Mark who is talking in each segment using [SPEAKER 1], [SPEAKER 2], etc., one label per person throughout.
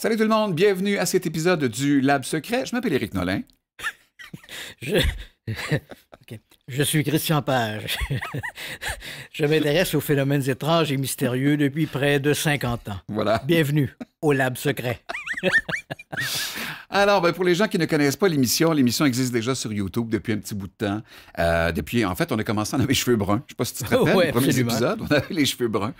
[SPEAKER 1] Salut tout le monde, bienvenue à cet épisode du Lab Secret. Je m'appelle Éric Nolin.
[SPEAKER 2] Je... OK. Je suis Christian Page. Je m'intéresse aux phénomènes étranges et mystérieux depuis près de 50 ans.
[SPEAKER 1] Voilà.
[SPEAKER 2] Bienvenue au Lab Secret.
[SPEAKER 1] Alors, pour les gens qui ne connaissent pas l'émission existe déjà sur YouTube depuis un petit bout de temps. En fait, on a commencé, on avait les cheveux bruns. Je ne sais pas si tu te rappelles,
[SPEAKER 2] Ouais,
[SPEAKER 1] les premiers
[SPEAKER 2] absolument.
[SPEAKER 1] épisodes, on avait les cheveux bruns.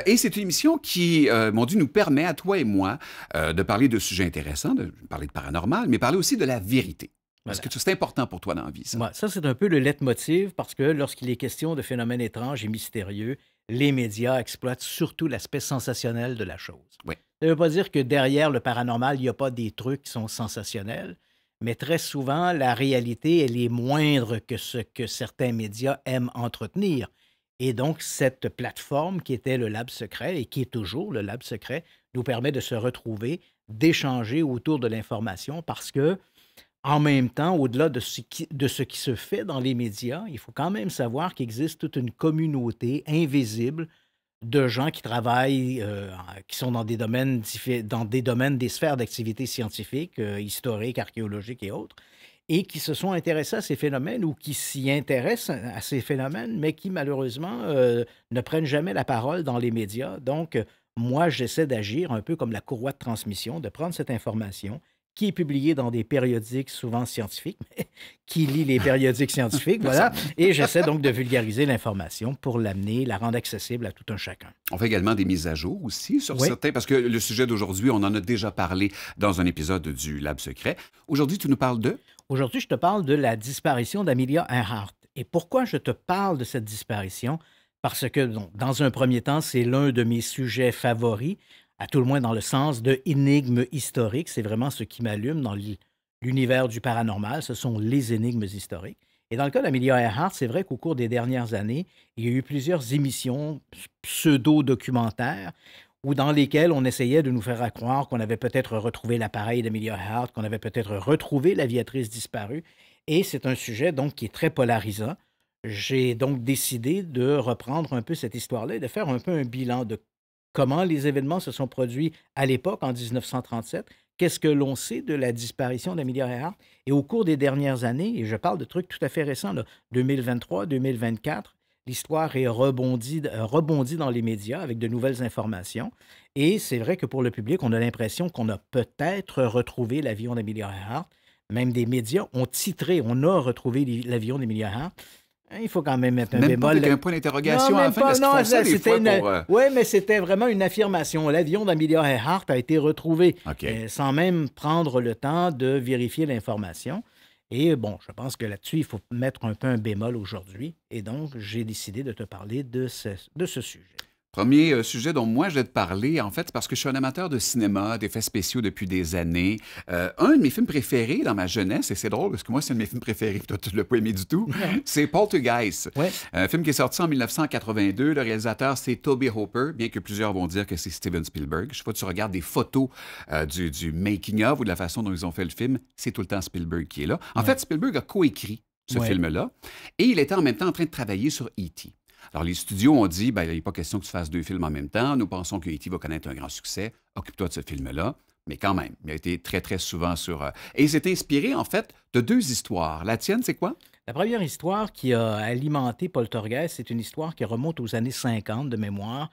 [SPEAKER 1] Et c'est une émission qui, mon Dieu, nous permet, à toi et moi, de parler de sujets intéressants, de parler de paranormal, mais parler aussi de la vérité. Parce
[SPEAKER 2] Voilà.
[SPEAKER 1] que c'est important pour toi dans la vie, ça.
[SPEAKER 2] Ouais, ça, c'est un peu le leitmotiv parce que lorsqu'il est question de phénomènes étranges et mystérieux, les médias exploitent surtout l'aspect sensationnel de la chose.
[SPEAKER 1] Oui.
[SPEAKER 2] Ça ne veut pas dire que derrière le paranormal, il n'y a pas des trucs qui sont sensationnels, mais très souvent, la réalité, elle est moindre que ce que certains médias aiment entretenir. Et donc, cette plateforme qui était le Lab Secret et qui est toujours le Lab Secret nous permet de se retrouver, d'échanger autour de l'information parce que, en même temps, au-delà de ce qui se fait dans les médias, il faut quand même savoir qu'il existe toute une communauté invisible de gens qui travaillent, qui sont dans des domaines, des sphères d'activité scientifique, historiques, archéologiques et autres, et qui se sont intéressés à ces phénomènes ou qui s'y intéressent à ces phénomènes, mais qui malheureusement ne prennent jamais la parole dans les médias. Donc, moi, j'essaie d'agir un peu comme la courroie de transmission, de prendre cette information qui est publiée dans des périodiques souvent scientifiques, mais qui lit les périodiques scientifiques, voilà, et j'essaie donc de vulgariser l'information pour l'amener, la rendre accessible à tout un chacun.
[SPEAKER 1] On fait également des mises à jour aussi sur
[SPEAKER 2] Oui.
[SPEAKER 1] certains, parce que le sujet d'aujourd'hui, on en a déjà parlé dans un épisode du Lab Secret. Aujourd'hui, tu nous parles de...
[SPEAKER 2] Aujourd'hui, je te parle de la disparition d'Amelia Earhart. Et pourquoi je te parle de cette disparition? Parce que, dans un premier temps, c'est l'un de mes sujets favoris, à tout le moins dans le sens de énigmes historiques. C'est vraiment ce qui m'allume dans l'univers du paranormal. Ce sont les énigmes historiques. Et dans le cas d'Amelia Earhart, c'est vrai qu'au cours des dernières années, il y a eu plusieurs émissions pseudo-documentaires dans lesquelles on essayait de nous faire croire qu'on avait peut-être retrouvé l'appareil d'Amelia Earhart, qu'on avait peut-être retrouvé l'aviatrice disparue. Et c'est un sujet donc qui est très polarisant. J'ai donc décidé de reprendre un peu cette histoire-là et de faire un peu un bilan de comment les événements se sont produits à l'époque, en 1937, qu'est-ce que l'on sait de la disparition d'Amelia Earhart. Et au cours des dernières années, et je parle de trucs tout à fait récents, là, 2023, 2024, l'histoire est rebondie dans les médias avec de nouvelles informations. Et c'est vrai que pour le public, on a l'impression qu'on a peut-être retrouvé l'avion d'Amelia Earhart. Même des médias ont titré « On a retrouvé l'avion d'Amelia Earhart ». Il faut quand même mettre un
[SPEAKER 1] Même pas
[SPEAKER 2] bémol.
[SPEAKER 1] avec un point d'interrogation
[SPEAKER 2] Non,
[SPEAKER 1] à la
[SPEAKER 2] même
[SPEAKER 1] fin,
[SPEAKER 2] pas.
[SPEAKER 1] parce qu'ils
[SPEAKER 2] Non,
[SPEAKER 1] font ça des fois pour...
[SPEAKER 2] Oui, mais c'était vraiment une affirmation. L'avion d'Amelia Earhart a été retrouvé
[SPEAKER 1] OK.
[SPEAKER 2] sans même prendre le temps de vérifier l'information. Et bon, je pense que là-dessus, il faut mettre un peu un bémol aujourd'hui. Et donc, j'ai décidé de te parler de ce sujet.
[SPEAKER 1] Premier sujet dont moi je vais te parler, en fait, c'est parce que je suis un amateur de cinéma, d'effets spéciaux depuis des années. Un de mes films préférés dans ma jeunesse, et c'est drôle parce que moi, c'est un de mes films préférés, puis toi, tu ne l'as pas aimé du tout, c'est Poltergeist.
[SPEAKER 2] Ouais.
[SPEAKER 1] Un film qui est sorti en 1982. Le réalisateur, c'est Tobe Hooper, bien que plusieurs vont dire que c'est Steven Spielberg. Je sais pas, tu regardes des photos du making-of ou de la façon dont ils ont fait le film, c'est tout le temps Spielberg qui est là. En fait, Spielberg a coécrit ce
[SPEAKER 2] Ouais.
[SPEAKER 1] film-là, et il était en même temps en train de travailler sur E.T. Alors, les studios ont dit, il n'est pas question que tu fasses deux films en même temps. Nous pensons que E.T. va connaître un grand succès. Occupe-toi de ce film-là. Mais quand même, il a été très, très souvent sur... Et il s'est inspiré, en fait, de deux histoires. La tienne, c'est quoi?
[SPEAKER 2] La première histoire qui a alimenté Poltergeist, c'est une histoire qui remonte aux années 50 de mémoire.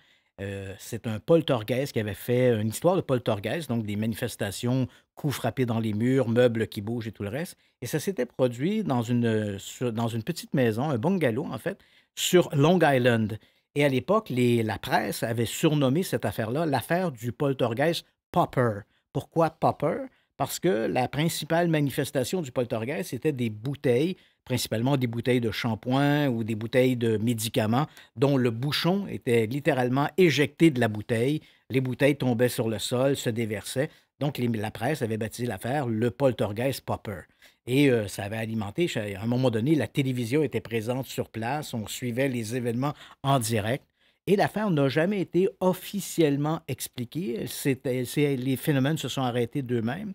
[SPEAKER 2] C'est un poltergeist qui avait fait une histoire de poltergeist, donc des manifestations, coups frappés dans les murs, meubles qui bougent et tout le reste. Et ça s'était produit dans dans une petite maison, un bungalow en fait, sur Long Island. Et à l'époque, la presse avait surnommé cette affaire-là l'affaire du poltergeist Popper. Pourquoi Popper? Parce que la principale manifestation du poltergeist, c'était des bouteilles, principalement des bouteilles de shampoing ou des bouteilles de médicaments, dont le bouchon était littéralement éjecté de la bouteille. Les bouteilles tombaient sur le sol, se déversaient. Donc, la presse avait baptisé l'affaire le poltergeist Popper. Et ça avait alimenté, à un moment donné, la télévision était présente sur place, on suivait les événements en direct. Et l'affaire n'a jamais été officiellement expliquée. Les phénomènes se sont arrêtés d'eux-mêmes.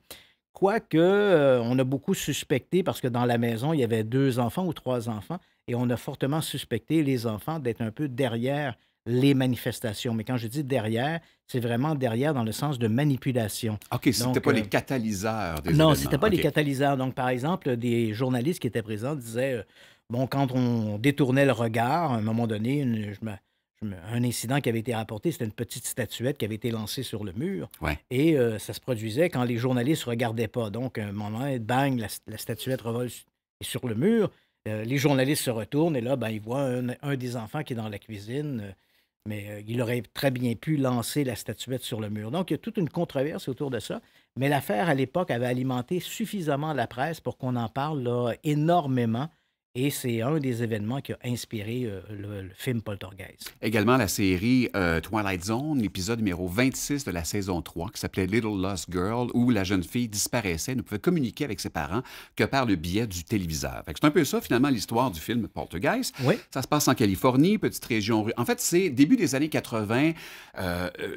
[SPEAKER 2] Quoique, on a beaucoup suspecté, parce que dans la maison, il y avait 2 enfants ou 3 enfants, et on a fortement suspecté les enfants d'être un peu derrière les manifestations. Mais quand je dis derrière, c'est vraiment derrière dans le sens de manipulation.
[SPEAKER 1] OK, c'était
[SPEAKER 2] Donc,
[SPEAKER 1] pas les catalyseurs des
[SPEAKER 2] non,
[SPEAKER 1] événements.
[SPEAKER 2] c'était pas les
[SPEAKER 1] OK.
[SPEAKER 2] catalyseurs. Donc, par exemple, des journalistes qui étaient présents disaient, bon, quand on détournait le regard, à un moment donné, un incident qui avait été rapporté, c'était une petite statuette qui avait été lancée sur le mur
[SPEAKER 1] Ouais.
[SPEAKER 2] et ça se produisait quand les journalistes ne regardaient pas. Donc, à un moment, bang, la statuette revole sur le mur. Les journalistes se retournent et là, ben, ils voient un des enfants qui est dans la cuisine, mais il aurait très bien pu lancer la statuette sur le mur. Donc, il y a toute une controverse autour de ça. Mais l'affaire, à l'époque, avait alimenté suffisamment la presse pour qu'on en parle là, énormément. Et c'est un des événements qui a inspiré le film Poltergeist.
[SPEAKER 1] Également la série Twilight Zone, l'épisode numéro 26 de la saison 3, qui s'appelait Little Lost Girl, où la jeune fille disparaissait, ne pouvait communiquer avec ses parents que par le biais du téléviseur. Fait que c'est un peu ça, finalement, l'histoire du film Poltergeist.
[SPEAKER 2] Oui.
[SPEAKER 1] Ça se passe en Californie, petite région. En fait, c'est début des années 80,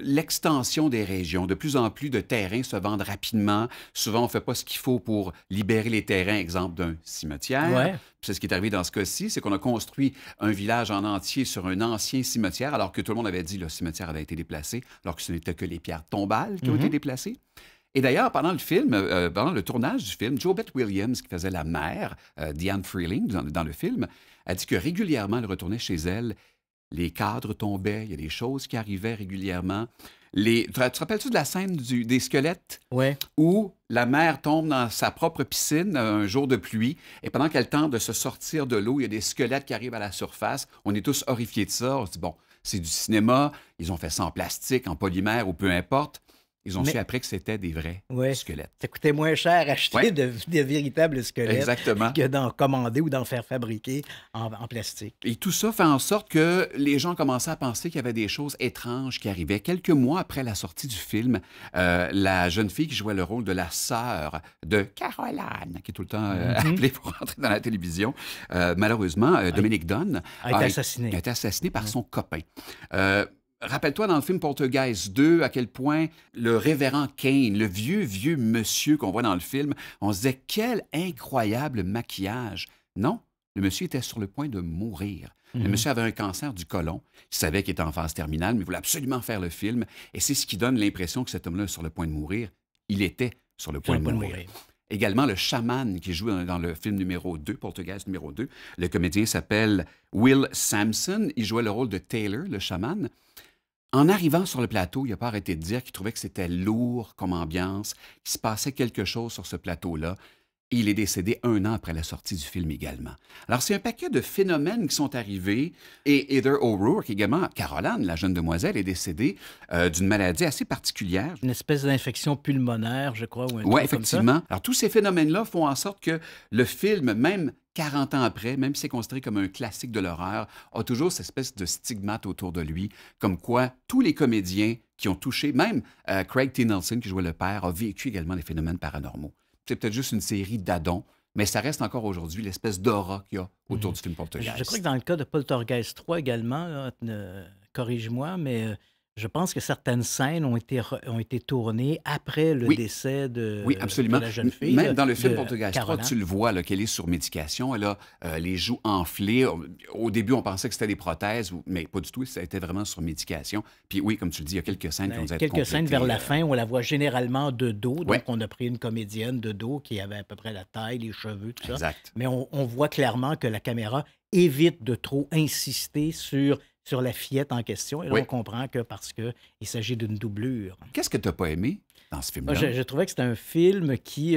[SPEAKER 1] l'extension des régions. De plus en plus de terrains se vendent rapidement. Souvent, on ne fait pas ce qu'il faut pour libérer les terrains, exemple d'un cimetière.
[SPEAKER 2] Ouais.
[SPEAKER 1] C'est ce qui est arrivé dans ce cas-ci, c'est qu'on a construit un village en entier sur un ancien cimetière, alors que tout le monde avait dit que le cimetière avait été déplacé, alors que ce n'était que les pierres tombales qui ont été déplacées. Et d'ailleurs, pendant le tournage du film, JoBeth Williams, qui faisait la mère, Diane Freeling, dans le film, a dit que régulièrement, elle retournait chez elle, les cadres tombaient, il y a des choses qui arrivaient régulièrement. Tu te rappelles-tu de la scène des squelettes?
[SPEAKER 2] Ouais.
[SPEAKER 1] Où la mère tombe dans sa propre piscine un jour de pluie, et pendant qu'elle tente de se sortir de l'eau, il y a des squelettes qui arrivent à la surface. On est tous horrifiés de ça. On se dit, bon, c'est du cinéma, ils ont fait ça en plastique, en polymère ou peu importe. Ils ont su après que c'était des vrais squelettes.
[SPEAKER 2] Ça coûtait moins cher acheter
[SPEAKER 1] Ouais.
[SPEAKER 2] de véritables squelettes
[SPEAKER 1] Exactement.
[SPEAKER 2] que d'en commander ou d'en faire fabriquer en plastique.
[SPEAKER 1] Et tout ça fait en sorte que les gens commençaient à penser qu'il y avait des choses étranges qui arrivaient. Quelques mois après la sortie du film, la jeune fille qui jouait le rôle de la sœur de Caroline, qui est tout le temps appelée pour rentrer dans la télévision, malheureusement, Dominique Dunn
[SPEAKER 2] A été assassinée.
[SPEAKER 1] a été assassinée par son copain. Rappelle-toi dans le film Poltergeist 2 à quel point le révérend Kane, le vieux monsieur qu'on voit dans le film, on se disait quel incroyable maquillage. Non, le monsieur était sur le point de mourir. Le monsieur avait un cancer du côlon. Il savait qu'il était en phase terminale, mais il voulait absolument faire le film. Et c'est ce qui donne l'impression que cet homme-là est sur le point de mourir. Il était sur le point de mourir. Également, le chaman qui joue dans le film numéro 2, Poltergeist numéro 2. Le comédien s'appelle Will Sampson. Il jouait le rôle de Taylor, le chaman. En arrivant sur le plateau, il n'a pas arrêté de dire qu'il trouvait que c'était lourd comme ambiance, qu'il se passait quelque chose sur ce plateau-là. Et il est décédé 1 an après la sortie du film également. Alors, c'est un paquet de phénomènes qui sont arrivés. Et Heather O'Rourke également, Caroline, la jeune demoiselle, est décédée d'une maladie assez particulière.
[SPEAKER 2] Une espèce d'infection pulmonaire, je crois, ou un truc
[SPEAKER 1] Oui,
[SPEAKER 2] comme ça.
[SPEAKER 1] effectivement. Alors, tous ces phénomènes-là font en sorte que le film, même 40 ans après, même si c'est considéré comme un classique de l'horreur, a toujours cette espèce de stigmate autour de lui, comme quoi tous les comédiens qui ont touché, même Craig T. Nelson, qui jouait le père, a vécu également les phénomènes paranormaux. C'est peut-être juste une série d'addons, mais ça reste encore aujourd'hui l'espèce d'aura qu'il y a autour du film Poltergeist.
[SPEAKER 2] Je crois que dans le cas de Poltergeist 3 également, là, corrige-moi, mais je pense que certaines scènes ont été tournées après le décès de la jeune fille.
[SPEAKER 1] Même dans le film Poltergeist 3,
[SPEAKER 2] Caroline.
[SPEAKER 1] tu le vois qu'elle est sur médication. Elle a les joues enflées. Au début, on pensait que c'était des prothèses, mais pas du tout. Ça a été vraiment sur médication. Puis oui, comme tu le dis, il y a quelques scènes qui ont été
[SPEAKER 2] Quelques scènes vers la fin où on la voit généralement de dos. Donc,
[SPEAKER 1] Ouais.
[SPEAKER 2] on a pris une comédienne de dos qui avait à peu près la taille, les cheveux, tout ça.
[SPEAKER 1] Exact.
[SPEAKER 2] Mais on voit clairement que la caméra évite de trop insister sur la fillette en question. Et là,
[SPEAKER 1] Oui.
[SPEAKER 2] on comprend que parce qu'il s'agit d'une doublure.
[SPEAKER 1] Qu'est-ce que tu n'as pas aimé dans ce film-là?
[SPEAKER 2] Moi, je trouvais que c'était un film qui...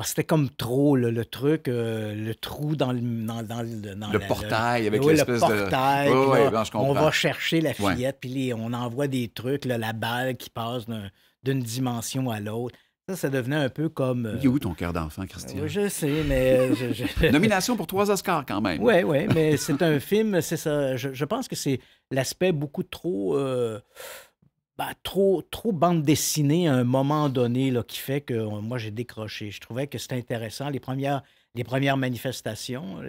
[SPEAKER 2] c'était comme trop, là, le truc, le trou dans le...
[SPEAKER 1] Le portail avec
[SPEAKER 2] oui,
[SPEAKER 1] l'espèce
[SPEAKER 2] le
[SPEAKER 1] de...
[SPEAKER 2] portail.
[SPEAKER 1] Oui,
[SPEAKER 2] puis
[SPEAKER 1] oui,
[SPEAKER 2] là,
[SPEAKER 1] non, je comprends.
[SPEAKER 2] on va chercher la
[SPEAKER 1] Ouais.
[SPEAKER 2] fillette, puis on envoie des trucs, là, la balle qui passe d'une dimension à l'autre. Ça devenait un peu comme...
[SPEAKER 1] Il est où ton cœur d'enfant, Christian?
[SPEAKER 2] je sais, mais...
[SPEAKER 1] Nomination pour 3 Oscars quand même.
[SPEAKER 2] Oui, mais c'est un film, c'est ça. Je pense que c'est l'aspect beaucoup trop... trop bande dessinée à un moment donné là, qui fait que moi, j'ai décroché. Je trouvais que c'était intéressant. Les premières manifestations,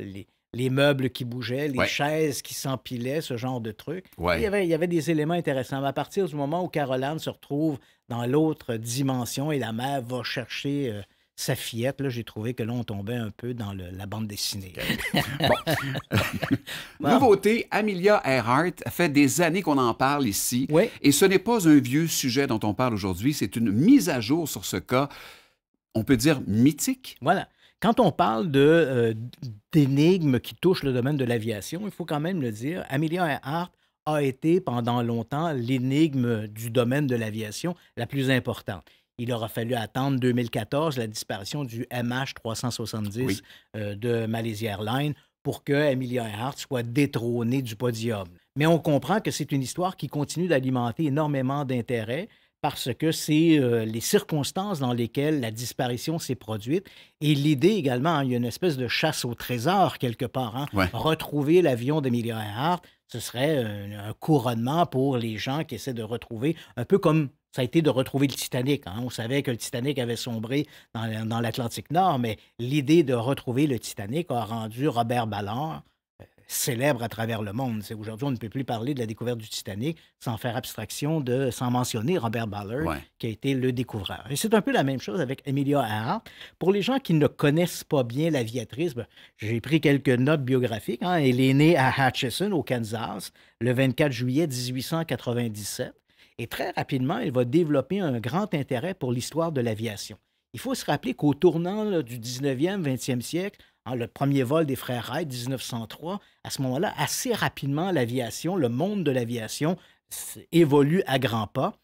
[SPEAKER 2] les meubles qui bougeaient, les
[SPEAKER 1] Ouais.
[SPEAKER 2] chaises qui s'empilaient, ce genre de trucs.
[SPEAKER 1] Ouais.
[SPEAKER 2] Il y avait des éléments intéressants. Mais à partir du moment où Caroline se retrouve dans l'autre dimension et la mère va chercher sa fillette, là, j'ai trouvé que là, on tombait un peu dans la bande dessinée.
[SPEAKER 1] Bon.
[SPEAKER 2] Bon,
[SPEAKER 1] Nouveauté, Amelia Earhart. Ça fait des années qu'on en parle ici.
[SPEAKER 2] oui,
[SPEAKER 1] Et ce n'est pas un vieux sujet dont on parle aujourd'hui, c'est une mise à jour sur ce cas, on peut dire mythique.
[SPEAKER 2] voilà. Quand on parle d'énigmes qui touchent le domaine de l'aviation, il faut quand même le dire, Amelia Earhart a été pendant longtemps l'énigme du domaine de l'aviation la plus importante. Il aura fallu attendre 2014, la disparition du MH370
[SPEAKER 1] Oui.
[SPEAKER 2] de Malaysia Airlines pour que Amelia Earhart soit détrônée du podium. Mais on comprend que c'est une histoire qui continue d'alimenter énormément d'intérêt parce que c'est les circonstances dans lesquelles la disparition s'est produite et l'idée également, hein, il y a une espèce de chasse au trésor quelque part. Hein.
[SPEAKER 1] Ouais.
[SPEAKER 2] Retrouver l'avion d'Amelia Earhart, ce serait un couronnement pour les gens qui essaient de retrouver, un peu comme ça a été de retrouver le Titanic. Hein. On savait que le Titanic avait sombré dans l'Atlantique Nord, mais l'idée de retrouver le Titanic a rendu Robert Ballard célèbre à travers le monde. Aujourd'hui, on ne peut plus parler de la découverte du Titanic sans faire abstraction sans mentionner Robert Ballard,
[SPEAKER 1] Ouais.
[SPEAKER 2] qui a été le découvreur. Et c'est un peu la même chose avec Amelia Earhart. Pour les gens qui ne connaissent pas bien l'aviatrice, j'ai pris quelques notes biographiques. Hein. Elle est née à Hutchinson, au Kansas, le 24 juillet 1897. Et très rapidement, elle va développer un grand intérêt pour l'histoire de l'aviation. Il faut se rappeler qu'au tournant là, du 19e, 20e siècle, hein, le premier vol des frères Wright, 1903, à ce moment-là, assez rapidement, l'aviation, le monde de l'aviation évolue à grands pas.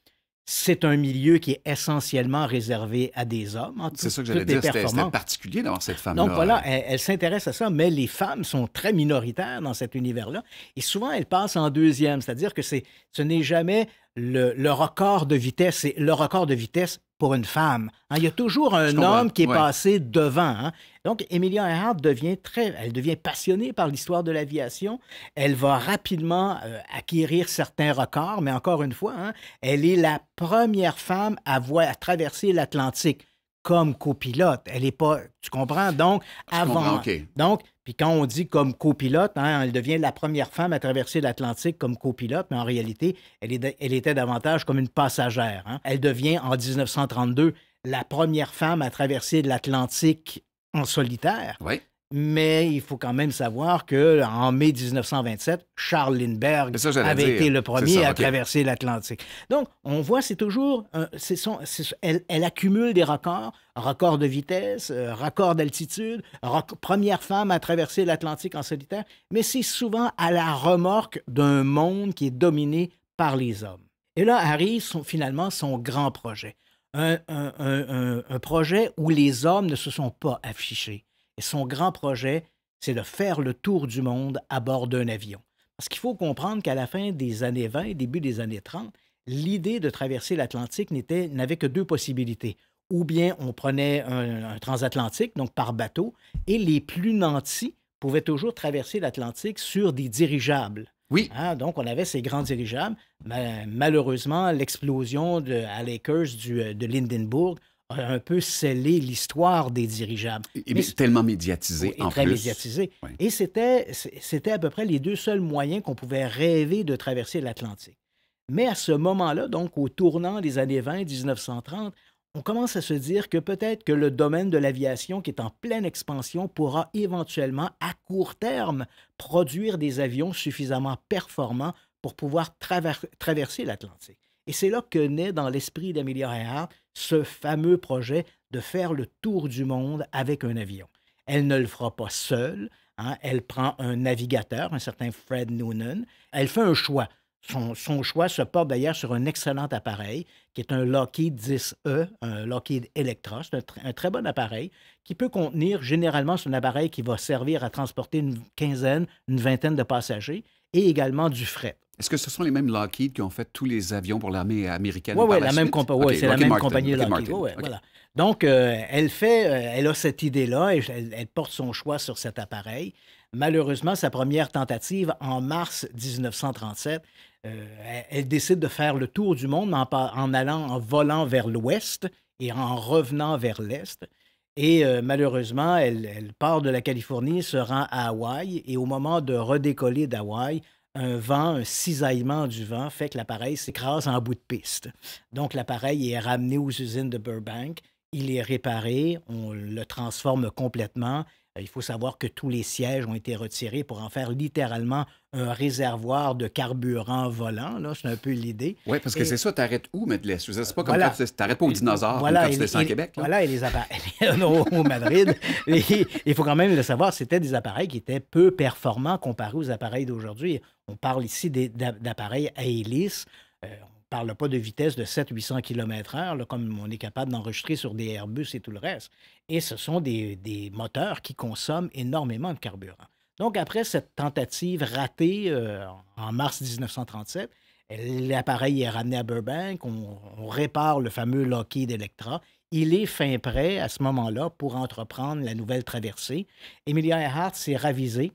[SPEAKER 2] C'est un milieu qui est essentiellement réservé à des hommes. Hein,
[SPEAKER 1] C'est ça que j'allais
[SPEAKER 2] toutes les
[SPEAKER 1] dire, c'était
[SPEAKER 2] performances.
[SPEAKER 1] particulier d'avoir cette femme-là.
[SPEAKER 2] Donc voilà, elle s'intéresse à ça, mais les femmes sont très minoritaires dans cet univers-là. Et souvent, elles passent en deuxième, c'est-à-dire que ce n'est jamais le record de vitesse, c'est le record de vitesse pour une femme. Hein, il y a toujours
[SPEAKER 1] Je
[SPEAKER 2] un
[SPEAKER 1] comprends,
[SPEAKER 2] homme qui est
[SPEAKER 1] ouais.
[SPEAKER 2] passé devant. Hein. Donc, Amelia Earhart elle devient passionnée par l'histoire de l'aviation. Elle va rapidement acquérir certains records, mais encore une fois, hein, elle est la première femme à traverser l'Atlantique comme copilote. Elle n'est pas, tu comprends? Donc,
[SPEAKER 1] Je comprends, OK.
[SPEAKER 2] donc, puis quand on dit comme copilote, hein, elle devient la première femme à traverser l'Atlantique comme copilote, mais en réalité, elle était davantage comme une passagère. Hein. Elle devient, en 1932, la première femme à traverser l'Atlantique en solitaire.
[SPEAKER 1] Oui.
[SPEAKER 2] Mais il faut quand même savoir qu'en mai 1927, Charles Lindbergh
[SPEAKER 1] C'est ça que j'allais
[SPEAKER 2] avait
[SPEAKER 1] dire.
[SPEAKER 2] été le
[SPEAKER 1] C'est
[SPEAKER 2] premier
[SPEAKER 1] ça,
[SPEAKER 2] à
[SPEAKER 1] OK.
[SPEAKER 2] traverser l'Atlantique. Donc, on voit, c'est toujours... elle accumule des records de vitesse, records d'altitude, première femme à traverser l'Atlantique en solitaire, mais c'est souvent à la remorque d'un monde qui est dominé par les hommes. Et là arrive finalement son grand projet. Un projet où les hommes ne se sont pas affichés. Et son grand projet, c'est de faire le tour du monde à bord d'un avion. Parce qu'il faut comprendre qu'à la fin des années 20 et début des années 30, l'idée de traverser l'Atlantique n'avait que deux possibilités. Ou bien on prenait un transatlantique, donc par bateau, et les plus nantis pouvaient toujours traverser l'Atlantique sur des dirigeables.
[SPEAKER 1] Oui.
[SPEAKER 2] Hein, donc, on avait ces grands dirigeables. Malheureusement, l'explosion à Lakers de Lindenburg a un peu scellé l'histoire des dirigeables.
[SPEAKER 1] Mais tellement médiatisé,
[SPEAKER 2] Oui,
[SPEAKER 1] en
[SPEAKER 2] très
[SPEAKER 1] plus.
[SPEAKER 2] médiatisé.
[SPEAKER 1] Oui.
[SPEAKER 2] Et c'était à peu près les deux seuls moyens qu'on pouvait rêver de traverser l'Atlantique. Mais à ce moment-là, donc au tournant des années 20, 1930, on commence à se dire que peut-être que le domaine de l'aviation, qui est en pleine expansion, pourra éventuellement, à court terme, produire des avions suffisamment performants pour pouvoir traverser l'Atlantique. Et c'est là que naît dans l'esprit d'Amelia Earhart ce fameux projet de faire le tour du monde avec un avion. Elle ne le fera pas seule. Hein, elle prend un navigateur, un certain Fred Noonan. Elle fait un choix. Son choix se porte d'ailleurs sur un excellent appareil qui est un Lockheed 10E, un Lockheed Electra. C'est un très bon appareil qui peut contenir, généralement, c'est un appareil qui va servir à transporter une quinzaine, une vingtaine de passagers et également du fret.
[SPEAKER 1] Est-ce que ce sont les mêmes Lockheed qui ont fait tous les avions pour l'armée américaine
[SPEAKER 2] Oui,
[SPEAKER 1] par
[SPEAKER 2] oui,
[SPEAKER 1] la
[SPEAKER 2] la même
[SPEAKER 1] suite?
[SPEAKER 2] compagnie.
[SPEAKER 1] OK,
[SPEAKER 2] Oui, c'est la
[SPEAKER 1] Lockheed
[SPEAKER 2] même
[SPEAKER 1] Martin,
[SPEAKER 2] compagnie
[SPEAKER 1] Lockheed
[SPEAKER 2] Lockheed.
[SPEAKER 1] Martin.
[SPEAKER 2] Ouais,
[SPEAKER 1] OK.
[SPEAKER 2] voilà. Donc, elle a cette idée-là et elle porte son choix sur cet appareil. Malheureusement, sa première tentative, en mars 1937, elle décide de faire le tour du monde en volant vers l'ouest et en revenant vers l'est. Et malheureusement, elle part de la Californie, se rend à Hawaï et au moment de redécoller d'Hawaï, un cisaillement du vent fait que l'appareil s'écrase en bout de piste. Donc, l'appareil est ramené aux usines de Burbank il est réparé, on le transforme complètement. Il faut savoir que tous les sièges ont été retirés pour en faire littéralement un réservoir de carburant volant, là, c'est un peu l'idée.
[SPEAKER 1] Oui, parce que c'est
[SPEAKER 2] Et
[SPEAKER 1] ça, t'arrêtes où mettre les... C'est pas comme quand
[SPEAKER 2] voilà.
[SPEAKER 1] tu t'arrêtes pas aux dinosaures, comme
[SPEAKER 2] Voilà,
[SPEAKER 1] quand tu descends à Québec, là.
[SPEAKER 2] voilà, et les appareils au Madrid. Et il faut quand même le savoir, c'était des appareils qui étaient peu performants comparés aux appareils d'aujourd'hui. On parle ici d'appareils à hélice. On ne parle pas de vitesse de 700-800 km/h, là, comme on est capable d'enregistrer sur des Airbus et tout le reste. Et ce sont des moteurs qui consomment énormément de carburant. Donc, après cette tentative ratée en mars 1937, l'appareil est ramené à Burbank, on répare le fameux Lockheed Electra. Il est fin prêt à ce moment-là pour entreprendre la nouvelle traversée. Emilia Earhart s'est ravisée.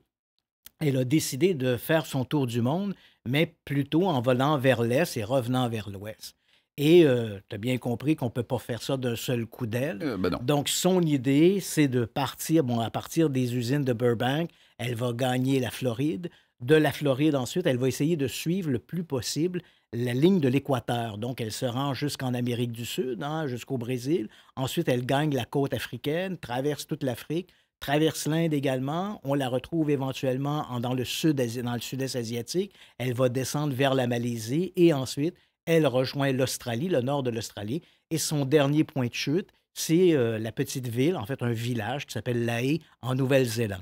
[SPEAKER 2] Elle a décidé de faire son tour du monde, mais plutôt en volant vers l'est et revenant vers l'ouest. Et tu as bien compris qu'on ne peut pas faire ça d'un seul coup d'aile.
[SPEAKER 1] Ben non.
[SPEAKER 2] Donc, son idée, c'est de partir, bon, à partir des usines de Burbank, elle va gagner la Floride. De la Floride, ensuite, elle va essayer de suivre le plus possible la ligne de l'équateur. Donc, elle se rend jusqu'en Amérique du Sud, hein, jusqu'au Brésil. Ensuite, elle gagne la côte africaine, traverse toute l'Afrique, traverse l'Inde également. On la retrouve éventuellement dans le sud-est asiatique. Elle va descendre vers la Malaisie et ensuite, elle rejoint l'Australie, le nord de l'Australie. Et son dernier point de chute, c'est la petite ville, en fait un village qui s'appelle Lae en Nouvelle-Zélande.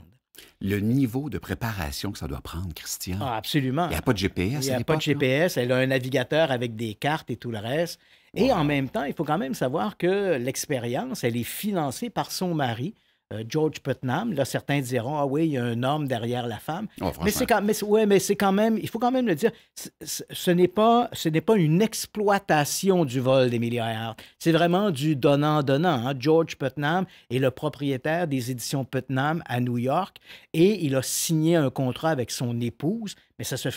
[SPEAKER 1] Le niveau de préparation que ça doit prendre, Christian.
[SPEAKER 2] Ah, absolument.
[SPEAKER 1] Il n'y a pas de
[SPEAKER 2] Il
[SPEAKER 1] GPS
[SPEAKER 2] n'y
[SPEAKER 1] à
[SPEAKER 2] a pas de
[SPEAKER 1] l'époque, là?
[SPEAKER 2] GPS, elle a un navigateur avec des cartes et tout le reste. Et en
[SPEAKER 1] Wow.
[SPEAKER 2] même temps, il faut quand même savoir que l'expérience, elle est financée par son mari, George Putnam. Là, certains diront, ah oui, il y a un homme derrière la femme.
[SPEAKER 1] Oh,
[SPEAKER 2] Mais
[SPEAKER 1] franchement.
[SPEAKER 2] mais c'est quand même, il faut quand même le dire, ce n'est pas une exploitation du vol d'Emilia Earhart. C'est vraiment du donnant-donnant, hein. George Putnam est le propriétaire des éditions Putnam à New York et il a signé un contrat avec son épouse, mais ça se